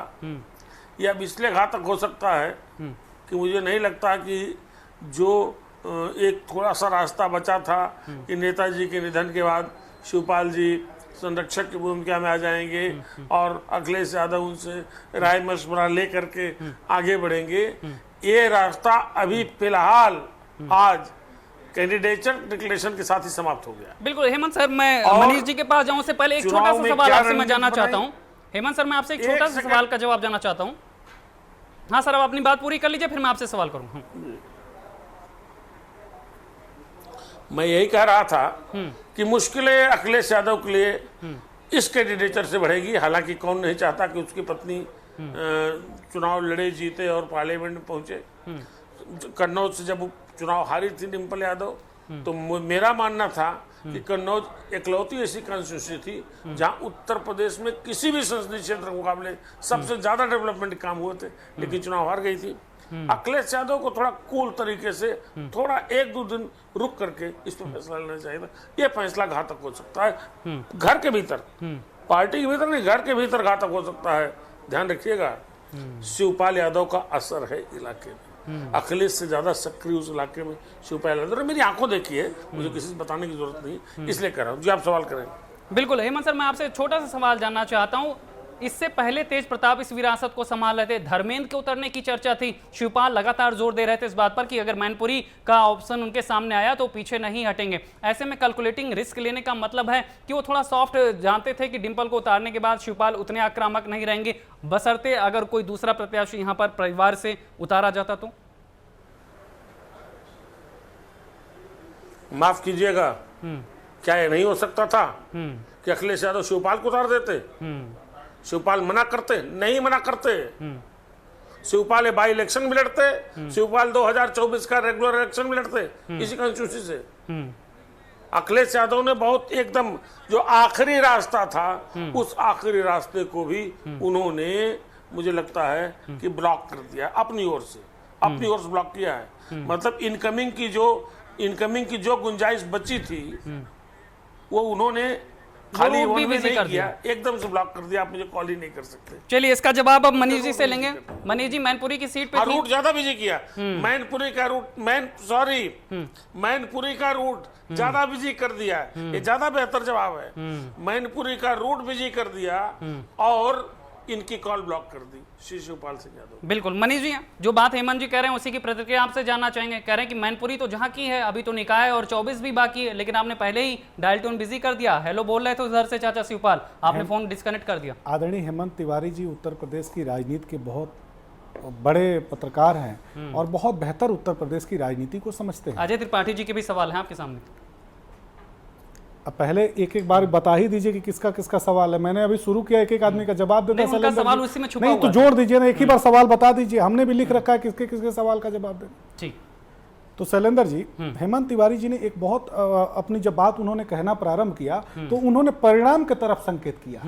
यह अब इसलिए घातक हो सकता है कि मुझे नहीं लगता कि जो एक थोड़ा सा रास्ता बचा था कि नेताजी के निधन के बाद शिवपाल जी संरक्षक की भूमिका में आ जाएंगे और अखिलेश यादव उनसे राय मशवरा लेकर के आगे बढ़ेंगे, ये रास्ता अभी फिलहाल आज कैंडिडेचर डिक्लेरेशन के साथ ही समाप्त हो गया। बिल्कुल हेमंत सर, मैं मनीष जी के पास जाऊं से पहले एक छोटा सा सवाल आपसे मैं जानना चाहता हूं। हेमंत सर, मैं आपसे एक छोटा सा सवाल का जवाब जानना चाहता हूं। हाँ सर, अब अपनी बात पूरी कर लीजिए, फिर मैं आपसे सवाल करूंगा। मैं यही कह रहा था कि मुश्किलें अखिलेश यादव के लिए इस कैंडिडेचर से बढ़ेगी। हालांकि कौन नहीं चाहता कि उसकी पत्नी चुनाव लड़े, जीते और पार्लियामेंट में पहुंचे। कन्नौज से जब चुनाव हारी थी डिंपल यादव, तो मेरा मानना था कि कन्नौज एकलौती ऐसी कॉन्स्टिट्यूंसी थी जहां उत्तर प्रदेश में किसी भी संसदीय क्षेत्र के मुकाबले सबसे ज्यादा डेवलपमेंट काम हुए थे, लेकिन चुनाव हार गई थी। अखिलेश यादव को थोड़ा कूल तरीके से थोड़ा 1-2 दिन रुक करके इस पर फैसला लेना चाहिए था। यह फैसला घातक हो सकता है घर के भीतर, पार्टी के भीतर नहीं, घर के भीतर घातक हो सकता है। ध्यान रखिएगा, शिवपाल यादव का असर है इलाके में, अखिलेश से ज्यादा सक्रिय उस इलाके में शिवपाल यादव। मेरी आंखों देखी है, मुझे किसी से बताने की जरूरत नहीं, इसलिए कह रहा हूँ। जी आप सवाल करें। बिल्कुल हेमंत सर, मैं आपसे छोटा सा सवाल जानना चाहता हूँ। इससे पहले तेज प्रताप इस विरासत को संभाल रहे थे, धर्मेंद्र के उतरने की चर्चा थी, शिवपाल लगातार जोर दे रहे थे इस बात पर कि अगर मैनपुरी का ऑप्शन उनके सामने आया तो पीछे नहीं हटेंगे। ऐसे में कैलकुलेटिंग रिस्क लेने का मतलब है कि वो थोड़ा सॉफ्ट जानते थे कि डिंपल को उतारने के बाद शिवपाल उतने आक्रामक नहीं रहेंगे, बशर्ते अगर कोई दूसरा प्रत्याशी यहाँ पर परिवार से उतारा जाता तो। माफ कीजिएगा, क्या ये नहीं हो सकता था कि अखिलेश यादव शिवपाल को उतार देते? शिवपाल मना करते? नहीं मना करते। शिवपाल बाई इलेक्शन में लड़ते, शिवपाल 2024 का रेगुलर इलेक्शन में लड़ते इसी कॉन्स्टिट्यूंसी से। अखिलेश यादव ने बहुत एकदम जो आखिरी रास्ता था, उस आखिरी रास्ते को भी उन्होंने मुझे लगता है कि ब्लॉक कर दिया अपनी ओर से, अपनी ओर से ब्लॉक किया है। मतलब इनकमिंग की जो गुंजाइश बची थी वो उन्होंने खाली वो नहीं किया, एकदम से ब्लॉक कर दिया। आप मुझे कॉल ही नहीं कर सकते। चलिए इसका जवाब अब मनीष जी से लेंगे। मनीष जी, मैनपुरी की सीट पे रूट ज्यादा बिजी किया, मैनपुरी का रूट मैनपुरी का रूट ज्यादा बिजी कर दिया, ये ज्यादा बेहतर जवाब है। मैनपुरी का रूट बिजी कर दिया और इनकी कॉल ब्लॉक कर दी श्री शिवपाल सिंह यादव। बिल्कुल मनीष जी, जो बात हेमंत जी कह रहे हैं उसी की प्रतिक्रिया आपसे जानना चाहेंगे। कह रहे हैं कि मैनपुरी तो जहां की है, अभी तो निकाय और 24 भी बाकी है, लेकिन आपने पहले ही डायल टोन बिजी कर दिया। हेलो बोल रहे थे उधर से चाचा शिवपाल, आपने फोन डिस्कनेक्ट कर दिया। आदरणीय हेमंत तिवारी जी उत्तर प्रदेश की राजनीति के बहुत बड़े पत्रकार हैं और बहुत बेहतर उत्तर प्रदेश की राजनीति को समझते हैं। अजय त्रिपाठी जी के भी सवाल हैं आपके सामने। अब पहले एक एक बार बता ही दीजिए कि किसका किसका सवाल है। मैंने अभी शुरू किया, एक एक आदमी का जवाब देता नहीं, उनका सवाल उसी में छुपा नहीं, हुआ तो है। जोड़ दीजिए ना, एक ही बार सवाल बता दीजिए। हमने भी लिख रखा है किसके किसके सवाल का जवाब देना। ठीक। तो शैलेंद्र जी, हेमंत तिवारी जी ने एक बहुत अपनी जब बात उन्होंने कहना प्रारंभ किया तो उन्होंने परिणाम की तरफ संकेत किया।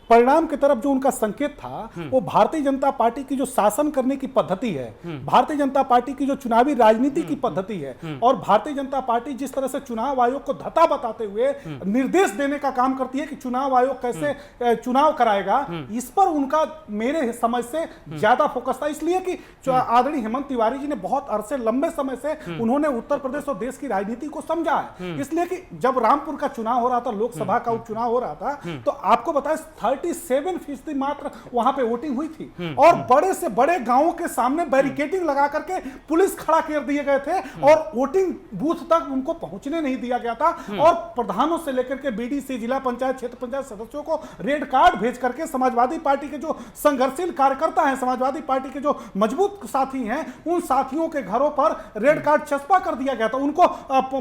परिणाम की तरफ जो उनका संकेत था वो भारतीय जनता पार्टी की जो शासन करने की पद्धति है, भारतीय जनता पार्टी की जो चुनावी राजनीति की पद्धति है, और भारतीय जनता पार्टी जिस तरह से चुनाव आयोग को धता बताते हुए निर्देश देने का काम करती है कि चुनाव आयोग कैसे चुनाव कराएगा, इस पर उनका मेरे समझ से ज्यादा फोकस था। इसलिए कि आदरणीय हेमंत तिवारी जी ने बहुत अरसे लंबे समय से उन्होंने उत्तर प्रदेश और देश की राजनीति को समझा है। इसलिए कि जब रामपुर का चुनाव हो रहा था, लोकसभा का उपचुनाव हो रहा था, तो आपको बताएं 37% मात्र वहां पे वोटिंग हुई थी और बड़े से बड़े गांवों के सामने बैरिकेडिंग लगा करके पुलिस खड़ा कर दिए गए थे और वोटिंग बूथ तक उनको पहुंचने नहीं दिया गया था। और प्रधानों से लेकर के बीडीसी, जिला पंचायत, क्षेत्र पंचायत सदस्यों को रेड कार्ड भेज करके समाजवादी पार्टी के जो संघर्षशील कार्यकर्ता हैं, समाजवादी पार्टी के जो मजबूत साथी हैं, उन साथियों के घरों पर रेड कार्ड चस्पा कर दिया गया था। उनको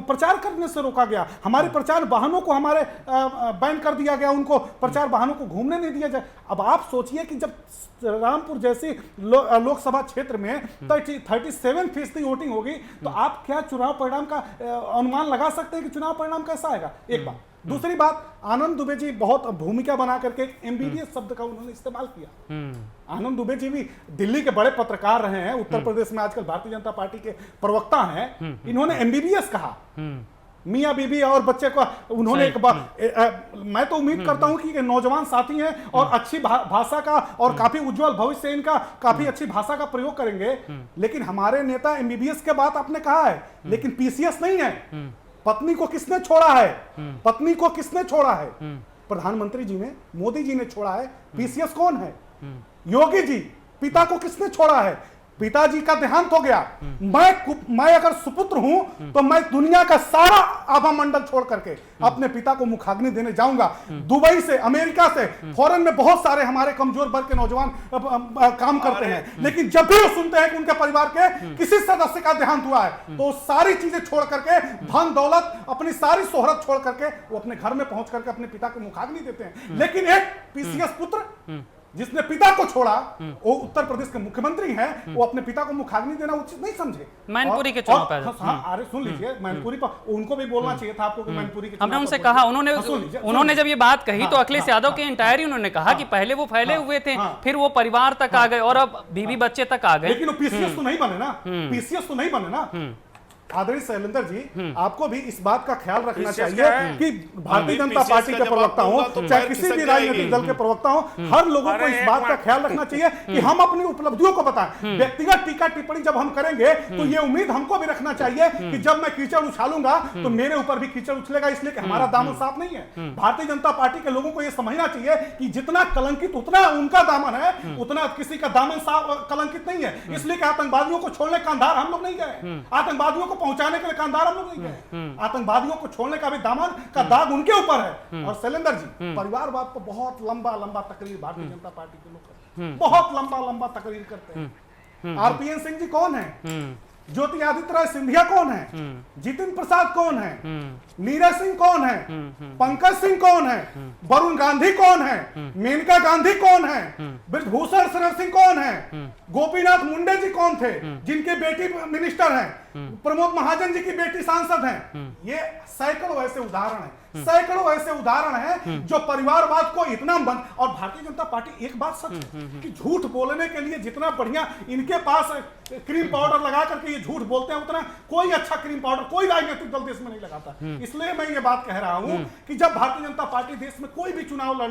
प्रचार करने से रोका गया, हमारे प्रचार वाहनों को हमारे बैन कर दिया गया, उनको प्रचार वाहनों को घूमने नहीं दिया जाए। अब आप सोचिए कि जब रामपुर जैसी लोकसभा क्षेत्र में 37% वोटिंग होगी तो आप क्या चुनाव परिणाम का अनुमान लगा सकते हैं कि चुनाव परिणाम कैसा आएगा? एक बात। दूसरी बात, आनंद दुबे जी बहुत भूमिका बना करके एमबीबीएस शब्द का उन्होंने इस्तेमाल किया। आनंद दुबे जी भी दिल्ली के बड़े पत्रकार रहे हैं, उत्तर प्रदेश में आजकल भारतीय जनता पार्टी के प्रवक्ता हैं। इन्होंने एमबीबीएस कहा, मियां बीबी और बच्चे को उन्होंने एक बार मैं तो उम्मीद करता हूं कि नौजवान साथी हैं और अच्छी भाषा का और काफी उज्जवल भविष्य इनका, काफी अच्छी भाषा का प्रयोग करेंगे। लेकिन हमारे नेता एमबीबीएस के बात आपने कहा है, लेकिन पीसीएस नहीं है। पत्नी को किसने छोड़ा है? पत्नी को किसने छोड़ा है? प्रधानमंत्री जी ने, मोदी जी ने छोड़ा है। पीसीएस कौन है? योगी जी। पिता को किसने छोड़ा है? पिताजी का देहांत हो गया। मैं अगर सुपुत्र हूं तो मैं दुनिया का सारा आभा मंडल छोड़ करके अपने पिता को मुखाग्नि देने जाऊंगा। दुबई से, अमेरिका से, फॉरेन में बहुत सारे हमारे कमजोर वर्ग के नौजवान काम करते हैं, लेकिन जब भी वो सुनते हैं कि उनके परिवार के किसी सदस्य का देहांत हुआ है तो सारी चीजें छोड़ करके, धन दौलत, अपनी सारी शोहरत छोड़ करके वो अपने घर में पहुंच करके अपने पिता को मुखाग्नि देते हैं। लेकिन एक पीसीएस पुत्र जिसने पिता को छोड़ा, वो उत्तर प्रदेश के मुख्यमंत्री हैं, वो अपने पिता को मुखाग्नि देना उचित नहीं समझे। मैनपुरी के चुनाव पर अरे सुन लीजिए, मैनपुरी पर उनको भी बोलना चाहिए था आपको कि मैनपुरी के हमने उनसे कहा, उन्होंने जब ये बात कही तो अखिलेश यादव के इंटायर ही उन्होंने कहा कि पहले वो फैले हुए थे, फिर वो परिवार तक आ गए और अब बीवी बच्चे तक आ गए। लेकिन वो पीसीएस तो नहीं बने ना, पीसीएस तो नहीं बने ना। आदरणीय शैलेंद्र जी, आपको भी इस बात का ख्याल रखना चाहिए कि भारतीय जनता पार्टी के प्रवक्ता हो, चाहे किसी भी राजनीतिक दल के प्रवक्ता हो, हर लोगों को इस बात का ख्याल रखना चाहिए कि हम अपनी उपलब्धियों को बताएं। व्यक्तिगत टीका टिप्पणी जब हम करेंगे तो ये उम्मीद हमको भी रखना चाहिए कि जब मैं कीचड़ उछालूंगा तो मेरे ऊपर भी कीचड़ उछलेगा, इसलिए कि हमारा दामन साफ नहीं है। भारतीय जनता पार्टी के लोगों को यह समझना चाहिए कि जितना कलंकित उतना उनका दामन है, उतना किसी का दामन साफ कलंकित नहीं है। इसलिए कि आतंकवादियों को छोड़ने कांधार हम लोग नहीं गए, आतंकवादियों को पहुंचाने के लिए कांधार हम लोग नहीं गए, आतंकवादियों को छोड़ने का भी दामन का दाग उनके ऊपर है। और शैलेंद्र जी, परिवारवाद पर बहुत लंबा लंबा तकरीर भारतीय जनता पार्टी के लोग करते हैं, बहुत लंबा लंबा तकरीर करते हैं। आरपीएन सिंह जी कौन है? ज्योतिरादित्य राय सिंधिया कौन है? जितिन प्रसाद कौन है? नीरज सिंह कौन है? पंकज सिंह कौन है? वरुण गांधी कौन है? मेनका गांधी कौन है? ब्रजभूषण शरण सिंह कौन है? गोपीनाथ मुंडे जी कौन थे जिनके बेटी मिनिस्टर हैं? प्रमोद महाजन जी की बेटी सांसद हैं। ये सैकड़ों ऐसे उदाहरण हैं, सैकड़ों ऐसे उदाहरण हैं जो परिवारवाद को इतना बंद। और भारतीय जनता पार्टी, एक बात सच है कि झूठ बोलने के लिए जितना बढ़िया इनके पास क्रीम पाउडर लगा करके ये झूठ बोलते हैं, उतना कोई अच्छा क्रीम पाउडर कोई राजनीतिक दल देश में नहीं लगाता। इसलिए मैं ये बात कह रहा हूं कि जब भारतीय जनता पार्टी देश में कोई भी चुनाव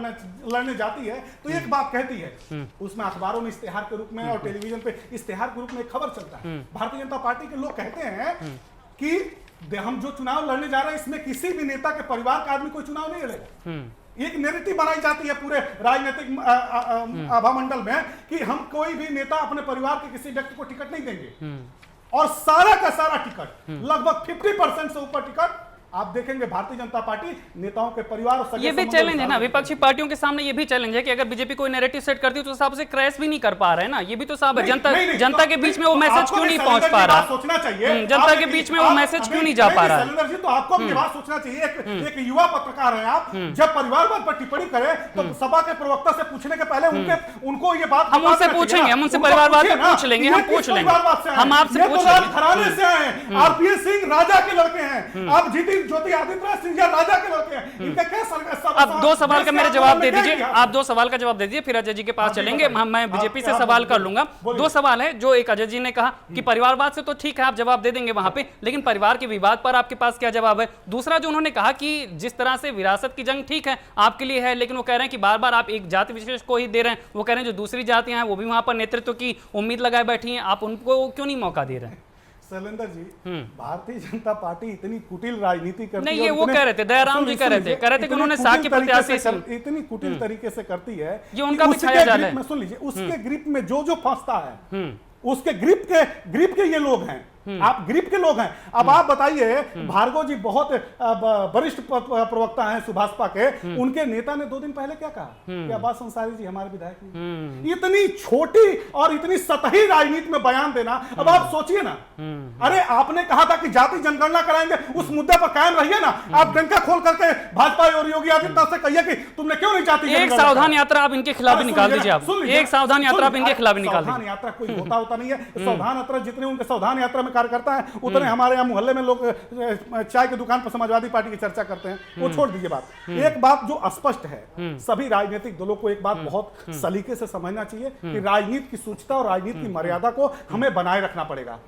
लड़ने जाती है तो एक बात कहती है, उसमें अखबारों में इश्तेहार के रूप में और टेलीविजन पे इश्तेहार के रूप में खबर चलता है। भारतीय जनता पार्टी के लोग कहते हैं कि हम जो चुनाव लड़ने जा रहे हैं इसमें किसी भी नेता के परिवार का आदमी कोई चुनाव नहीं लड़ेगा। एक नैरेटिव बनाई जाती है पूरे राजनीतिक आभामंडल में कि हम कोई भी नेता अपने परिवार के किसी व्यक्ति को टिकट नहीं देंगे, और सारा का सारा टिकट लगभग 50% से ऊपर टिकट आप देखेंगे भारतीय जनता पार्टी नेताओं के परिवार और ये भी चैलेंज है ना विपक्षी पार्टियों के सामने, ये भी चैलेंज है कि अगर बीजेपी कोई नैरेटिव सेट करती है तो साहब से क्रैश भी नहीं कर पा रहे हैं ना, ये भी तो साहब है। जनता के बीच में वो मैसेज क्यों नहीं पहुंच पा रहा, सोचना चाहिए जनता के बीच में वो मैसेज क्यों नहीं जा पा रहा है। जी तो आपको अपनी बात सोचना चाहिए, एक युवा पत्रकार है आप, जब परिवारवाद पर टिप्पणी करें तो सभा के प्रवक्ता से पूछने के पहले उनको ये बात हम उनसे पूछेंगे, हम उनसे परिवारवाद पे पूछ लेंगे, हम पूछ लेंगे, हम आपसे पूछ लेंगे। घराने से आए, आरपीएस सिंह राजा के लड़के हैं, आप ज्योति आदित्य सिंधिया राजा के लड़के हैं, इनका क्या अब 2 सवाल का मेरे जवाब दे दीजिए, आप 2 सवाल का जवाब दे दीजिए, फिर अजय जी के पास चलेंगे। मैं बीजेपी से सवाल कर लूंगा। 2 सवाल है, जो एक अजय जी ने कहा कि परिवारवाद से तो ठीक है आप जवाब दे देंगे वहां पे, लेकिन परिवार के विवाद पर आपके पास क्या जवाब है? दूसरा जो उन्होंने कहा कि जिस तरह से विरासत की जंग ठीक है आपके लिए है, लेकिन वो कह रहे हैं कि बार बार आप एक जाति विशेष को ही दे रहे हैं, वो कह रहे हैं जो दूसरी जातियां हैं वो भी वहां पर नेतृत्व की उम्मीद लगाए बैठी हैं, आप उनको क्यों नहीं मौका दे रहे हैं? शैलेंद्र जी, भारतीय जनता पार्टी इतनी कुटिल राजनीति करती है, नहीं ये वो कह रहे थे, दयाराम जी कह रहे थे कि उन्होंने साख के प्रत्याशी इतनी कुटिल तरीके से करती है, ये उनका भी छाया जाल है। सुन लीजिए, उसके ग्रिप में जो फंसता है, उसके ग्रिप के ये लोग हैं, आप ग्रिप के लोग हैं। अब आप बताइए, भार्गव जी बहुत वरिष्ठ प्रवक्ता हैं सुभाषपा के, उनके नेता ने 2 दिन पहले क्या कहा कि अब्बास अंसारी जी हमारे विधायक नहीं। इतनी छोटी और इतनी सतही राजनीति में बयान देना, अब आप सोचिए ना, अरे आपने कहा था कि जाति जनगणना कराएंगे, उस मुद्दे पर कायम रहिए ना। आप डंका खोल करके भाजपा और योगी आदित्यनाथ से कहिए कि तुमने क्यों नहीं जाति एक सावधान यात्रा आप इनके खिलाफ भी निकाल दीजिए, आप एक सावधान यात्रा आप इनके खिलाफ निकाल दीजिए। सावधान यात्रा कोई होता नहीं है, सावधान यात्रा जितने उनके सावधान यात्रा में कार्यकर्ता है उतने हमारे यहाँ मोहल्ले में लोग चाय की दुकान पर समाजवादी पार्टी की चर्चा करते हैं, वो छोड़ दीजिए बात। एक बात जो स्पष्ट है, सभी राजनीतिक दलों को एक बात बहुत सलीके से समझना चाहिए कि राजनीति की सूचना और राजनीति की मर्यादा को हमें बनाए रखना पड़ेगा।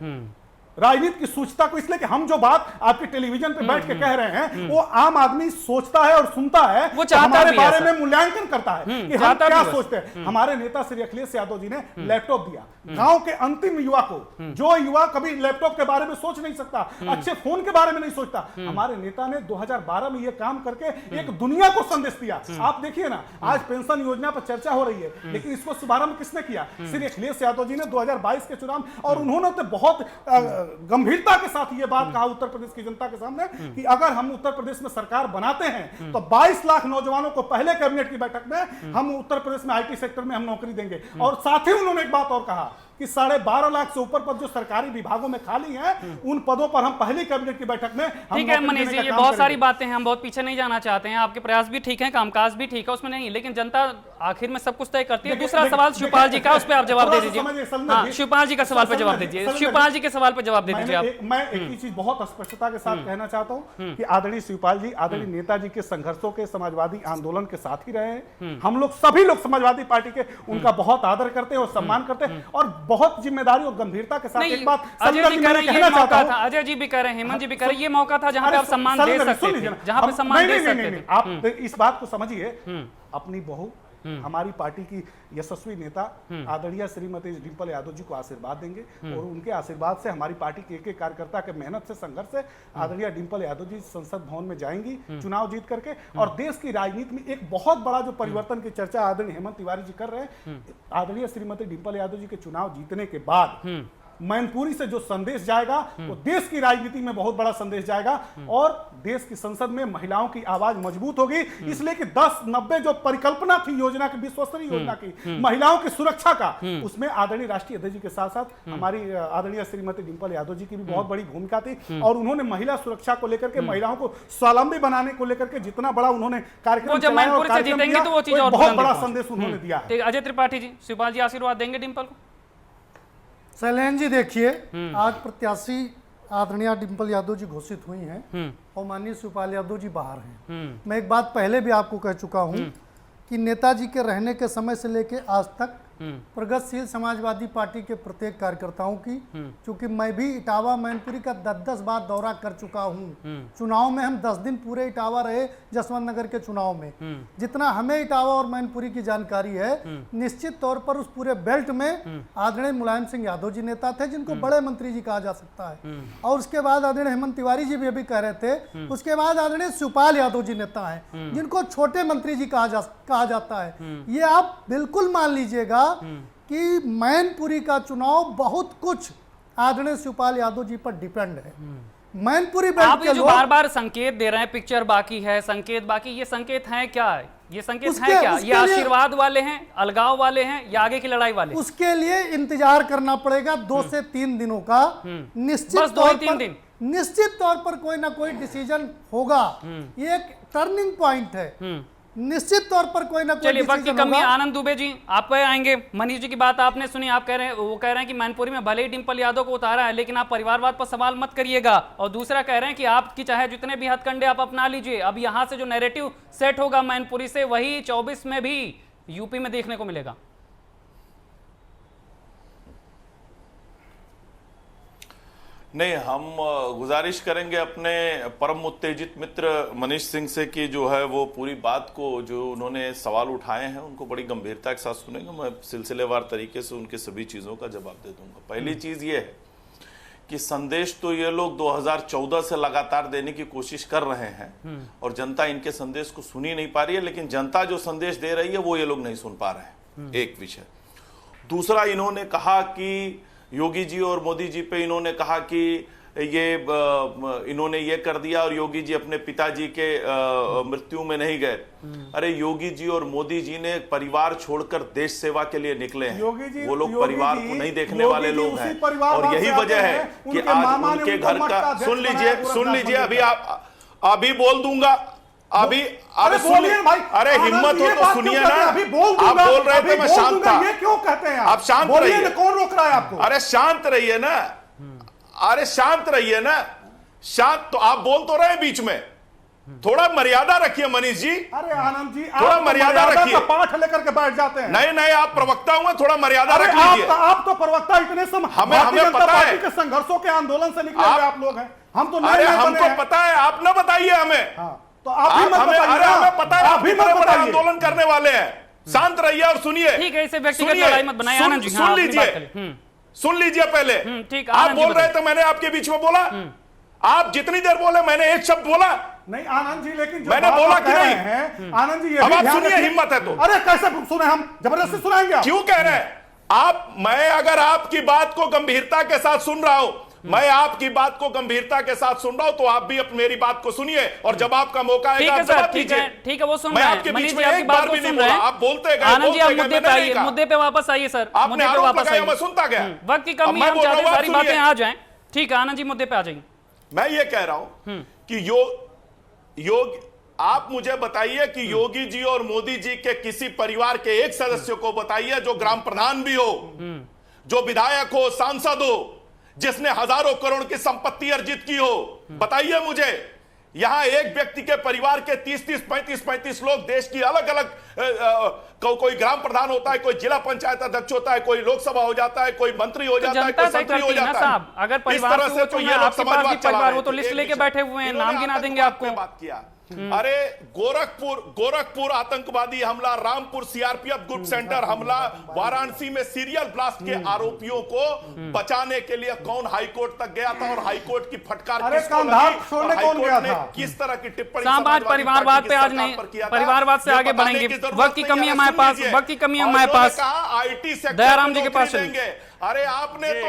राजनीति की सूचना को, इसलिए कि हम जो बात आपके टेलीविजन पे बैठ के कह रहे हैं वो आम आदमी सोचता है और सुनता है, वो हमारे बारे में मूल्यांकन करता है कि हम क्या सोचते हैं। हमारे नेता श्री अखिलेश यादव जी ने लैपटॉप दिया गांव के अंतिम युवा को, जो युवा कभी लैपटॉप के बारे में सोच नहीं सकता, अच्छे फोन के बारे में नहीं सोचता, हमारे नेता ने 2012 में ये काम करके एक दुनिया को संदेश दिया। आप देखिए ना, आज पेंशन योजना पर चर्चा हो रही है, लेकिन इसको शुभारंभ किसने किया? श्री अखिलेश यादव जी ने 2022 के चुनाव, और उन्होंने तो बहुत गंभीरता के साथ ये बात कहा उत्तर प्रदेश की जनता के सामने कि अगर हम उत्तर प्रदेश में सरकार बनाते हैं तो 22 लाख नौजवानों को पहले कैबिनेट की बैठक में हम उत्तर प्रदेश में आईटी सेक्टर में हम नौकरी देंगे। और साथ ही उन्होंने एक बात और कहा कि 12.5 लाख से ऊपर पद जो सरकारी विभागों में खाली हैं, उन पदों पर हम पहली कैबिनेट की बैठक में ठीक है मनीष जी, ये बहुत सारी बातें हैं, हम बहुत पीछे नहीं जाना चाहते हैं, आपके प्रयास भी ठीक है, कामकाज भी ठीक है, उसमें नहीं, लेकिन जनता आखिर में सब कुछ तय करती है। दूसरा सवाल शिवपाल जी का, उस पर आप जवाब दे दीजिए। हाँ, शिवपाल जी का सवाल पर जवाब दीजिए, शिवपाल जी के सवाल पर जवाब दे दीजिए आप। मैं एक ही चीज बहुत स्पष्टता के साथ कहना चाहता हूँ कि आदरणीय शिवपाल जी, आदरणीय नेताजी के संघर्षों के, समाजवादी आंदोलन के साथ ही रहे हैं। हम लोग सभी लोग समाजवादी पार्टी के उनका बहुत आदर करते हैं और सम्मान करते हैं, और बहुत जिम्मेदारी और गंभीरता के साथ एक बात अजय जी कह रहे हैं, ये मौका था, अजय जी भी कह रहे हैं, हेमंत जी भी कह रहे हैं, ये मौका था जहां पे आप सम्मान दे सकते थे, जहां पे सम्मान दे सकते थे। आप इस बात को समझिए, अपनी बहू हमारी पार्टी की यशस्वी नेता आदरणीय श्रीमती डिंपल यादव जी को आशीर्वाद देंगे, और उनके आशीर्वाद से हमारी पार्टी के एक कार्यकर्ता के मेहनत से, संघर्ष से आदरणीय डिंपल यादव जी संसद भवन में जाएंगी चुनाव जीत करके, और देश की राजनीति में एक बहुत बड़ा जो परिवर्तन की चर्चा आदरणीय हेमंत तिवारी जी कर रहे हैं, आदरणीय श्रीमती डिंपल यादव जी के चुनाव जीतने के बाद मैनपुरी से जो संदेश जाएगा वो देश की राजनीति में बहुत बड़ा संदेश जाएगा, और देश की संसद में महिलाओं की आवाज मजबूत होगी। इसलिए कि 10-90 जो परिकल्पना थी योजना की, विश्वस्तरीय योजना की, महिलाओं की सुरक्षा का, उसमें आदरणीय राष्ट्रीय अध्यक्ष जी के साथ साथ हमारी आदरणीय श्रीमती डिंपल यादव जी की भी बहुत बड़ी भूमिका थी, और उन्होंने महिला सुरक्षा को लेकर के, महिलाओं को स्वावलंबी बनाने को लेकर के जितना बड़ा उन्होंने कार्यक्रम चलाया, तो वो बहुत बड़ा संदेश उन्होंने दिया है। अजय त्रिपाठी जी, शिवपाल जी आशीर्वाद देंगे डिंपल को? शैलेंद्र जी देखिए, आज प्रत्याशी आदरणीय डिंपल यादव जी घोषित हुई हैं और माननीय शिवपाल यादव जी बाहर हैं। मैं एक बात पहले भी आपको कह चुका हूं कि नेताजी के रहने के समय से लेकर आज तक प्रगतिशील समाजवादी पार्टी के प्रत्येक कार्यकर्ताओं की, क्योंकि मैं भी इटावा मैनपुरी का 10-10 बार दौरा कर चुका हूं। चुनाव में हम 10 दिन पूरे इटावा रहे, जसवंत नगर के चुनाव में। जितना हमें इटावा और मैनपुरी की जानकारी है, निश्चित तौर पर उस पूरे बेल्ट में आदरणीय मुलायम सिंह यादव जी नेता थे, जिनको बड़े मंत्री जी कहा जा सकता है, और उसके बाद आदरणीय हेमंत तिवारी जी भी अभी कह रहे थे, उसके बाद आदरणीय शिवपाल यादव जी नेता है, जिनको छोटे मंत्री जी कहा जाता है। ये आप बिल्कुल मान लीजिएगा कि मैनपुरी का चुनाव बहुत कुछ आदरणीय शिवपाल यादव जी पर डिपेंड है। मैनपुरी आप ये जो बार बार संकेत दे रहे हैं, पिक्चर बाकी है, संकेत बाकी, ये संकेत हैं क्या? ये संकेत हैं क्या? ये आशीर्वाद वाले हैं, अलगाव वाले हैं, या आगे की लड़ाई वाले? उसके लिए इंतजार करना पड़ेगा 2 से 3 दिनों का। निश्चित तौर पर कोई ना कोई डिसीजन होगा। ये एक टर्निंग पॉइंट है, निश्चित तौर पर कोई ना कोई। चलिए, वक्त की कमी। आनंद दुबे जी आप पे आएंगे। मनीष जी की बात आपने सुनी, आप कह रहे हैं, वो कह रहे हैं कि मैनपुरी में भले ही डिंपल यादव को उतारा है, लेकिन आप परिवारवाद पर सवाल मत करिएगा। और दूसरा कह रहे हैं कि आपकी चाहे जितने भी हथकंडे आप अपना लीजिए, अब यहाँ से जो नैरेटिव सेट होगा मैनपुरी से, वही 24 में भी यूपी में देखने को मिलेगा। नहीं, हम गुजारिश करेंगे अपने परम उत्तेजित मित्र मनीष सिंह से कि जो है वो पूरी बात को, जो उन्होंने सवाल उठाए हैं, उनको बड़ी गंभीरता के साथ सुनेंगे। मैं सिलसिलेवार तरीके से उनके सभी चीज़ों का जवाब दे दूंगा। पहली चीज़ ये है कि संदेश तो ये लोग 2014 से लगातार देने की कोशिश कर रहे हैं और जनता इनके संदेश को सुन ही नहीं पा रही है, लेकिन जनता जो संदेश दे रही है वो ये लोग नहीं सुन पा रहे हैं, एक विषय। दूसरा, इन्होंने कहा कि योगी जी और मोदी जी पे इन्होंने कहा कि ये इन्होंने ये कर दिया और योगी जी अपने पिताजी के मृत्यु में नहीं गए। अरे योगी जी और मोदी जी ने परिवार छोड़कर देश सेवा के लिए निकले हैं। वो लोग परिवार को नहीं देखने वाले लोग हैं, और यही वजह है कि आज उनके घर का, सुन लीजिए अभी आप, अभी बोल दूंगा, अभी सुनिए भाई, अरे हिम्मत हो तो सुनिए ना। आप बोल रहे थे मैं शांत था, ये क्यों कहते हैं आप शांत रहिए? कौन रोक रहा है आपको? अरे शांत रहिए ना, अरे शांत रहिए ना, शांत। तो आप बोल तो रहे बीच में, थोड़ा मर्यादा रखिए मनीष जी। अरे आनंद जी, थोड़ा मर्यादा रखिए, पाठ लेकर के बैठ जाते हैं। नहीं, आप प्रवक्ता हुए, थोड़ा मर्यादा रख लीजिए। आप तो प्रवक्ता इतने समय हमें पता है के संघर्षों के आंदोलन से निकले हुए आप लोग हैं, हम तो नहीं। हमको पता है, आप ना बताइए हमें, तो आप भी मत बताइए। अरे हमें पता है, आप भी मत बताइए। आंदोलन करने वाले हैं, शांत रहिए और सुनिए। ठीक है, इसे व्यक्तिगत लड़ाई मत बनाइए आनंद जी। सुन लीजिए पहले। ठीक, आप बोल रहे थे, मैंने आपके बीच में बोला? आप जितनी देर बोले, मैंने एक शब्द बोला नहीं आनंद जी, लेकिन मैंने बोला कि नहीं आनंद जी? अब आप सुनिए, हिम्मत है तो। अरे कैसे सुने, हम जबरदस्ती सुनाएंगे? क्यों कह रहे हैं आप? मैं अगर आपकी बात को गंभीरता के साथ सुन रहा हूं, मैं आपकी बात को गंभीरता के साथ सुन रहा हूं, तो आप भी मेरी बात को सुनिए, और जब आपका मौका आएगा जवाब दीजिए। ठीक है, वो सुन रहे हैं। आपके बीच में एक बार भी नहीं बोला, आप बोलते गए। आनंद जी, आप मुद्दे पे आइए, मुद्दे पे वापस आइए सर, मुद्दे पे वापस आइए। मैं सुनता गया, वक्त की कमी, हम चाहते हैं सारी बातें आ जाएं। ठीक है आनंद जी, मुद्दे पे आ जाइए। मैं ये कह रहा हूं कि आप मुझे बताइए कि योगी जी और मोदी जी के किसी परिवार के एक सदस्य को बताइए, जो ग्राम प्रधान भी हो, जो विधायक हो, सांसद हो, जिसने हजारों करोड़ की संपत्ति अर्जित की हो, बताइए मुझे। यहां एक व्यक्ति के परिवार के 30-30, 35-35 लोग देश की अलग अलग, कोई ग्राम प्रधान होता है, कोई जिला पंचायत अध्यक्ष होता है, कोई लोकसभा हो जाता है, कोई मंत्री हो जाता है, कोई मंत्री हो जाता है। अगर परिवार से तो ये लोग समाजवादी परिवार, वो तो लिस्ट लेके बैठे हुए हैं, नाम गिना देंगे आपको। बात किया, अरे गोरखपुर आतंकवादी हमला, रामपुर सीआरपीएफ ग्रुप सेंटर हमला, वाराणसी में सीरियल ब्लास्ट के आरोपियों को बचाने के लिए कौन हाईकोर्ट तक गया था, और हाईकोर्ट की फटकार किस तरह की टिप्पणी? आज परिवारवाद पे आज नहीं, परिवारवाद से आगे बढ़ेंगे। वक्त की कमी हमारे पास, वक्त की कमी हमारे पास। आईटी सेक्टर दयाराम जी के पास चलेंगे। अरे आपने तो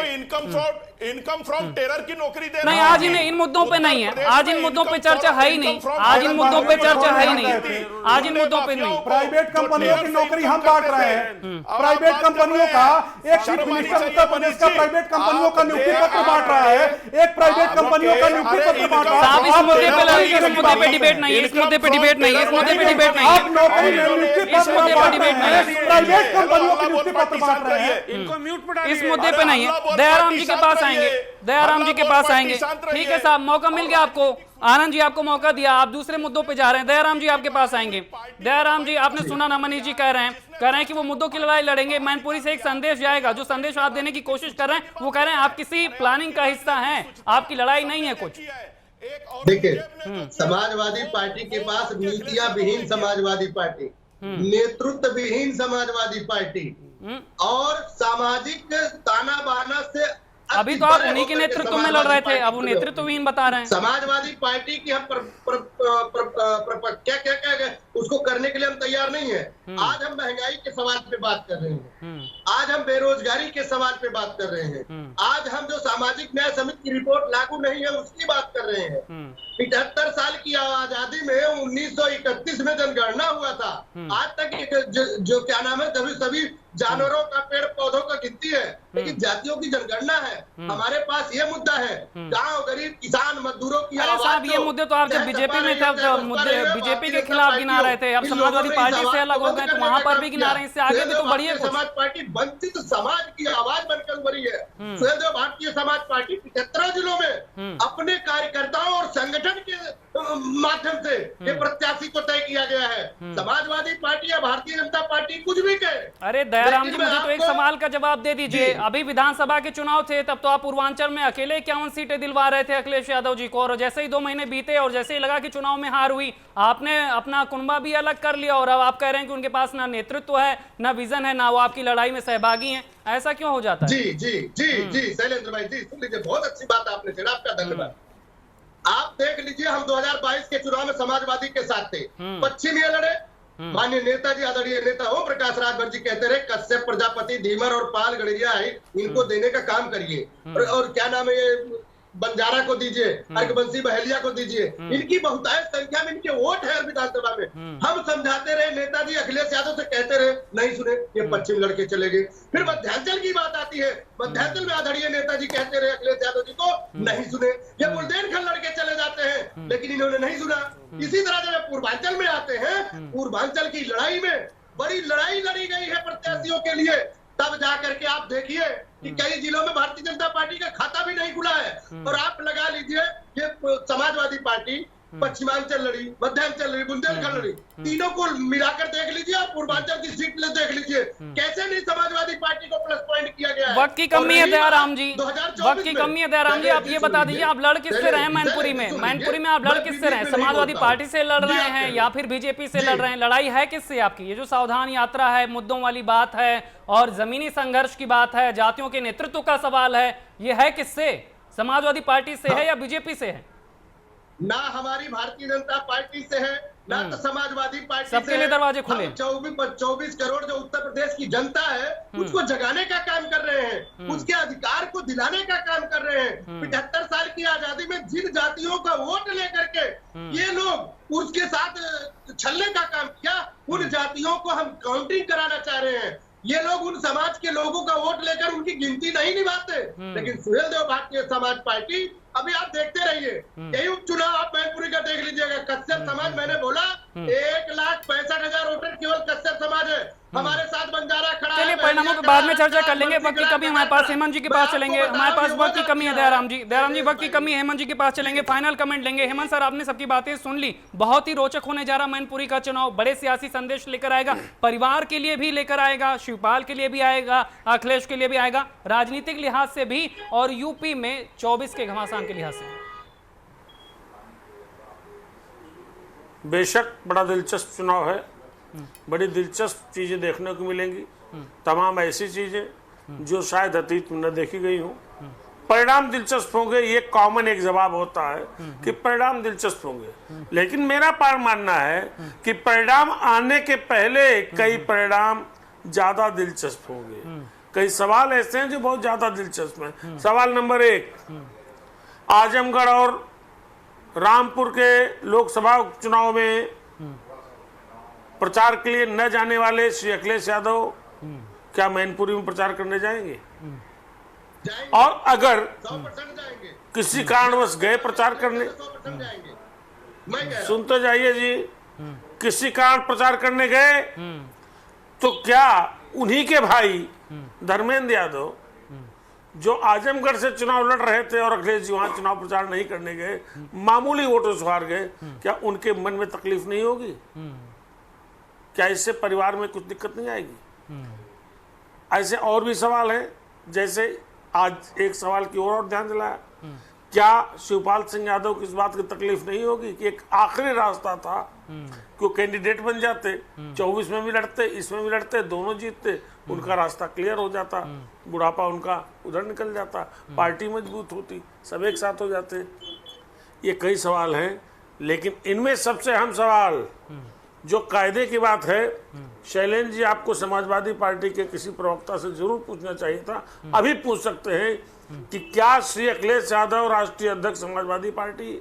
इनकम फ्रॉम टेरर की नौकरी देना नहीं, आज इन मुद्दों पे नहीं है, आज इन मुद्दों पे चर्चा है ही नहीं, आज इन मुद्दों पे चर्चा है ही नहीं, आज इन मुद्दों पे नहीं। प्राइवेट कंपनियों की नौकरी हम बांट रहे हैं, प्राइवेट कंपनियों का एक चीफ मिनिस्टर उत्तर प्रदेश का प्राइवेट कंपनियों का नियुक्ति पत्र बांट रहा है, एक प्राइवेट कंपनियों का नियुक्ति पत्र बांट रहा है। इस मुद्दे पे लड़ाई, इस मुद्दे पे डिबेट नहीं है, इस मुद्दे पे डिबेट नहीं है, इस मुद्दे पे डिबेट नहीं है, आप नौकरी में नियुक्ति पत्र बांट रहे हैं, प्राइवेट कंपनियों की नियुक्ति पत्र बांट रहे हैं, इनको म्यूट पर इस मुद्दे पे नहीं है। दयाराम जी के पास आएंगे, दयाराम जी के पास आएंगे। ठीक है साहब, मौका मिल गया आपको। आनंद जी आपको मौका दिया, आप दूसरे मुद्दों पे जा रहे हैं। दयाराम जी आपके पास आएंगे। दयाराम जी, आपने सुना ना मनीष जी कह रहे हैं कि वो मुद्दों की लड़ाई लड़ेंगे। मैनपुरी से एक संदेश जाएगा, जो संदेश आप देने की कोशिश कर रहे हैं वो कह रहे हैं आप किसी प्लानिंग का हिस्सा हैं, आपकी लड़ाई नहीं है कुछ। देखिए, समाजवादी पार्टी के पास नीतियां विहीन समाजवादी पार्टी, नेतृत्व विहीन समाजवादी पार्टी और सामाजिक ताना बाना से अभी तो आप उन्हीं के नेतृत्व में लड़ रहे थे, अब वो नेतृत्वहीन बता रहे हैं। समाजवादी पार्टी की हम क्या उसको करने के लिए हम तैयार नहीं है। आज हम महंगाई के सवाल पे बात कर रहे हैं, आज हम बेरोजगारी के सवाल पे बात कर रहे हैं, आज हम जो सामाजिक न्याय समिति की रिपोर्ट लागू नहीं है उसकी बात कर रहे हैं। 75 साल की आजादी में 1931 में जनगणना हुआ था, आज तक जो क्या नाम है सभी जानवरों का पेड़ पौधों का गिनती है, लेकिन जातियों की जनगणना है। हमारे पास ये मुद्दा है, गांव गरीब किसान मजदूरों की आवाज। ये मुद्दे तो आप जब बीजेपी में थे मुद्दे बीजेपी के खिलाफ गिना रहे थे, अब समाजवादी पार्टी से अलग हो गए तो वहां पर भी गिना रहे हैं। इससे आगे भी तो बढ़िए। समाज पार्टी वंचित समाज की आवाज बनकर उभरी है। स्वयं भारतीय समाज पार्टी 75 जिलों में अपने कार्यकर्ताओं और संगठन के माध्यम से ये प्रत्याशी को तय किया गया है। समाजवादी पार्टी या भारतीय जनता पार्टी कुछ भी कहे। अरे दयाराम जी, मुझे तो एक सवाल का जवाब दे दीजिए। अभी विधानसभा के चुनाव थे, तब तो आप पूर्वांचल में अकेले 51 सीटें दिलवा रहे थे अखिलेश यादव जी को, और जैसे ही 2 महीने बीते और जैसे ही लगा कि चुनाव में हार हुई, आपने अपना कुनबा भी अलग कर लिया और अब आप कह रहे हैं कि उनके पास ना नेतृत्व है, ना विजन है, ना वो आपकी लड़ाई में सहभागी हैं। ऐसा क्यों हो जाता है? जी जी जी जी शैलेंद्र भाई जी, सुन लीजिए, बहुत अच्छी बात आपने छेड़ा, आपका धन्यवाद। आप देख लीजिए, हम 2022 के चुनाव में समाजवादी के साथ थे, पश्चिमी लड़े, माननीय नेताजी आदरणीय नेता ओम प्रकाश राजभर जी कहते रहे कश्यप प्रजापति धीमर और पाल गड़रिया है, इनको देने का काम करिए और क्या नाम है ये बंजारा को दीजिए, अर्कबंसी बहेलिया को दीजिए, इनकी बहुतायत संख्या में इनके वोट है विधानसभा में। हम समझाते रहे, नेताजी अखिलेश यादव से कहते रहे, नहीं सुने, ये पश्चिम लड़के चले गए। फिर मध्यांचल की बात आती है, मध्यांचल में आदरणीय नेताजी कहते रहे अखिलेश यादव जी को, नहीं सुने, ये बुंदेलखंड लड़के चले जाते हैं, लेकिन इन्होंने नहीं सुना। इसी तरह जब पूर्वांचल में आते हैं, पूर्वांचल की लड़ाई में बड़ी लड़ाई लड़ी गई है प्रत्याशियों के लिए, तब जाकर के आप देखिए कि कई जिलों में भारतीय जनता पार्टी का खाता भी नहीं खुला है। और आप लगा लीजिए, ये समाजवादी पार्टी पश्चिमांचल लड़ी, मध्यांचल लड़ी, बुंदेलखंड लड़ी, तीनों को मिलाकर देख लीजिए, आप पूर्वांचल की सीट देख लीजिए, कैसे नहीं समाजवादी पार्टी को प्लस पॉइंट किया गया है। वक्त की कमी है दयाराम जी, वक्त की कमी है दयाराम जी। आप ये बता दीजिए, आप लड़ किससे रहे मैनपुरी में? मैनपुरी में आप लड़ किससे रहे? समाजवादी पार्टी से लड़ रहे हैं या फिर बीजेपी से लड़ रहे हैं? लड़ाई है किससे आपकी? ये जो सावधान यात्रा है, मुद्दों वाली बात है और जमीनी संघर्ष की बात है, जातियों के नेतृत्व का सवाल है, ये है किससे? समाजवादी पार्टी से है या बीजेपी से है? ना हमारी भारतीय जनता पार्टी से है, ना तो समाजवादी पार्टी से। सबके लिए दरवाजे खुले। 24 करोड़ जो उत्तर प्रदेश की जनता है, उसको जगाने का काम कर रहे हैं, उसके अधिकार को दिलाने का काम कर रहे हैं। 75 साल की आजादी में जिन जातियों का वोट लेकर के ये लोग उसके साथ छलने का काम किया, उन जातियों को हम काउंटिंग कराना चाह रहे हैं। ये लोग उन समाज के लोगों का वोट लेकर उनकी गिनती नहीं निभाते। लेकिन सुहेल देव भारतीय समाज पार्टी, अभी आप देखते रहिए, यही उपचुनाव आप मैनपुरी का देख लीजिएगा, कश्यप समाज, मैंने बोला 1,65,000 वोटर केवल कश्यप समाज है, हमारे साथ बंजारा खड़ा है। चलिए, परिणामों पे बाद में चर्चा कर लेंगे। वक्त की कमी हमारे पास, हेमंत जी के पास चलेंगे। हमारे पास वक्त की कमी है दयाराम जी, वक्त की कमी है, हेमंत जी के पास चलेंगे, फाइनल कमेंट लेंगे। हेमंत सर, आपने सबकी बातें सुन ली, बहुत ही रोचक होने जा रहा मैनपुरी का चुनाव, बड़े सियासी संदेश लेकर आएगा, परिवार के लिए भी लेकर आएगा, शिवपाल के लिए भी आएगा, अखिलेश के लिए भी आएगा, राजनीतिक लिहाज से भी और यूपी में 24 के घमासान के लिहाज से। बेशक बड़ा दिलचस्प चुनाव है, बड़ी दिलचस्प चीजें देखने को मिलेंगी, तमाम ऐसी चीजें जो शायद अतीत में न देखी गई हो। परिणाम दिलचस्प होंगे, ये कॉमन एक जवाब होता है कि परिणाम दिलचस्प होंगे, लेकिन मेरा मानना है कि परिणाम आने के पहले कई परिणाम ज्यादा दिलचस्प होंगे। कई सवाल ऐसे हैं जो बहुत ज्यादा दिलचस्प हैं। सवाल नंबर 1, आजमगढ़ और रामपुर के लोकसभा चुनाव में प्रचार के लिए न जाने वाले श्री अखिलेश यादव क्या मैनपुरी में प्रचार करने जाएंगे? और अगर किसी कारणवश गए प्रचार करने, सुनते जाइए जी, किसी कारण प्रचार करने गए तो क्या उन्हीं के भाई धर्मेंद्र यादव जो आजमगढ़ से चुनाव लड़ रहे थे और अखिलेश जी वहां चुनाव प्रचार नहीं करने गए, मामूली वोटों से हार गए, क्या उनके मन में तकलीफ नहीं होगी? क्या इससे परिवार में कुछ दिक्कत नहीं आएगी? ऐसे और भी सवाल है, जैसे आज एक सवाल की और ध्यान दिलाया, क्या शिवपाल सिंह यादव को इस बात की तकलीफ नहीं होगी कि एक आखिरी रास्ता था कि वो कैंडिडेट बन जाते, 24 में भी लड़ते, इसमें भी लड़ते, दोनों जीतते, उनका रास्ता क्लियर हो जाता, बुढ़ापा उनका उधर निकल जाता, पार्टी मजबूत होती, सब एक साथ हो जाते। ये कई सवाल हैं, लेकिन इनमें सबसे अहम सवाल जो कायदे की बात है, शैलेंद्र जी आपको समाजवादी पार्टी के किसी प्रवक्ता से जरूर पूछना चाहिए था, अभी पूछ सकते हैं कि क्या श्री अखिलेश यादव राष्ट्रीय अध्यक्ष समाजवादी पार्टी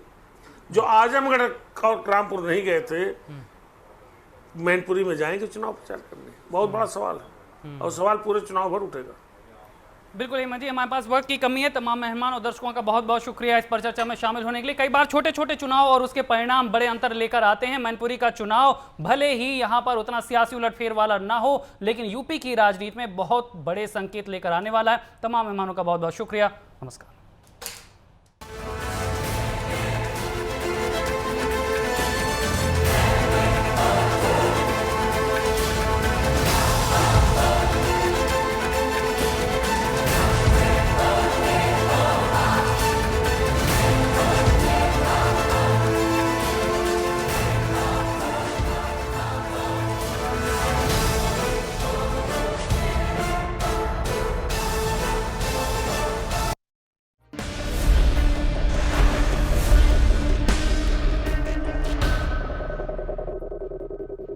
जो आजमगढ़ और रामपुर नहीं गए थे, मैनपुरी में जाएंगे चुनाव प्रचार करने? बहुत बड़ा सवाल है और सवाल पूरे चुनाव भर उठेगा। बिल्कुल हेमंत जी, हमारे पास वक्त की कमी है। तमाम मेहमान और दर्शकों का बहुत बहुत शुक्रिया इस पर चर्चा में शामिल होने के लिए। कई बार छोटे छोटे चुनाव और उसके परिणाम बड़े अंतर लेकर आते हैं। मैनपुरी का चुनाव भले ही यहाँ पर उतना सियासी उलटफेर वाला ना हो, लेकिन यूपी की राजनीति में बहुत बड़े संकेत लेकर आने वाला है। तमाम मेहमानों का बहुत बहुत शुक्रिया। नमस्कार।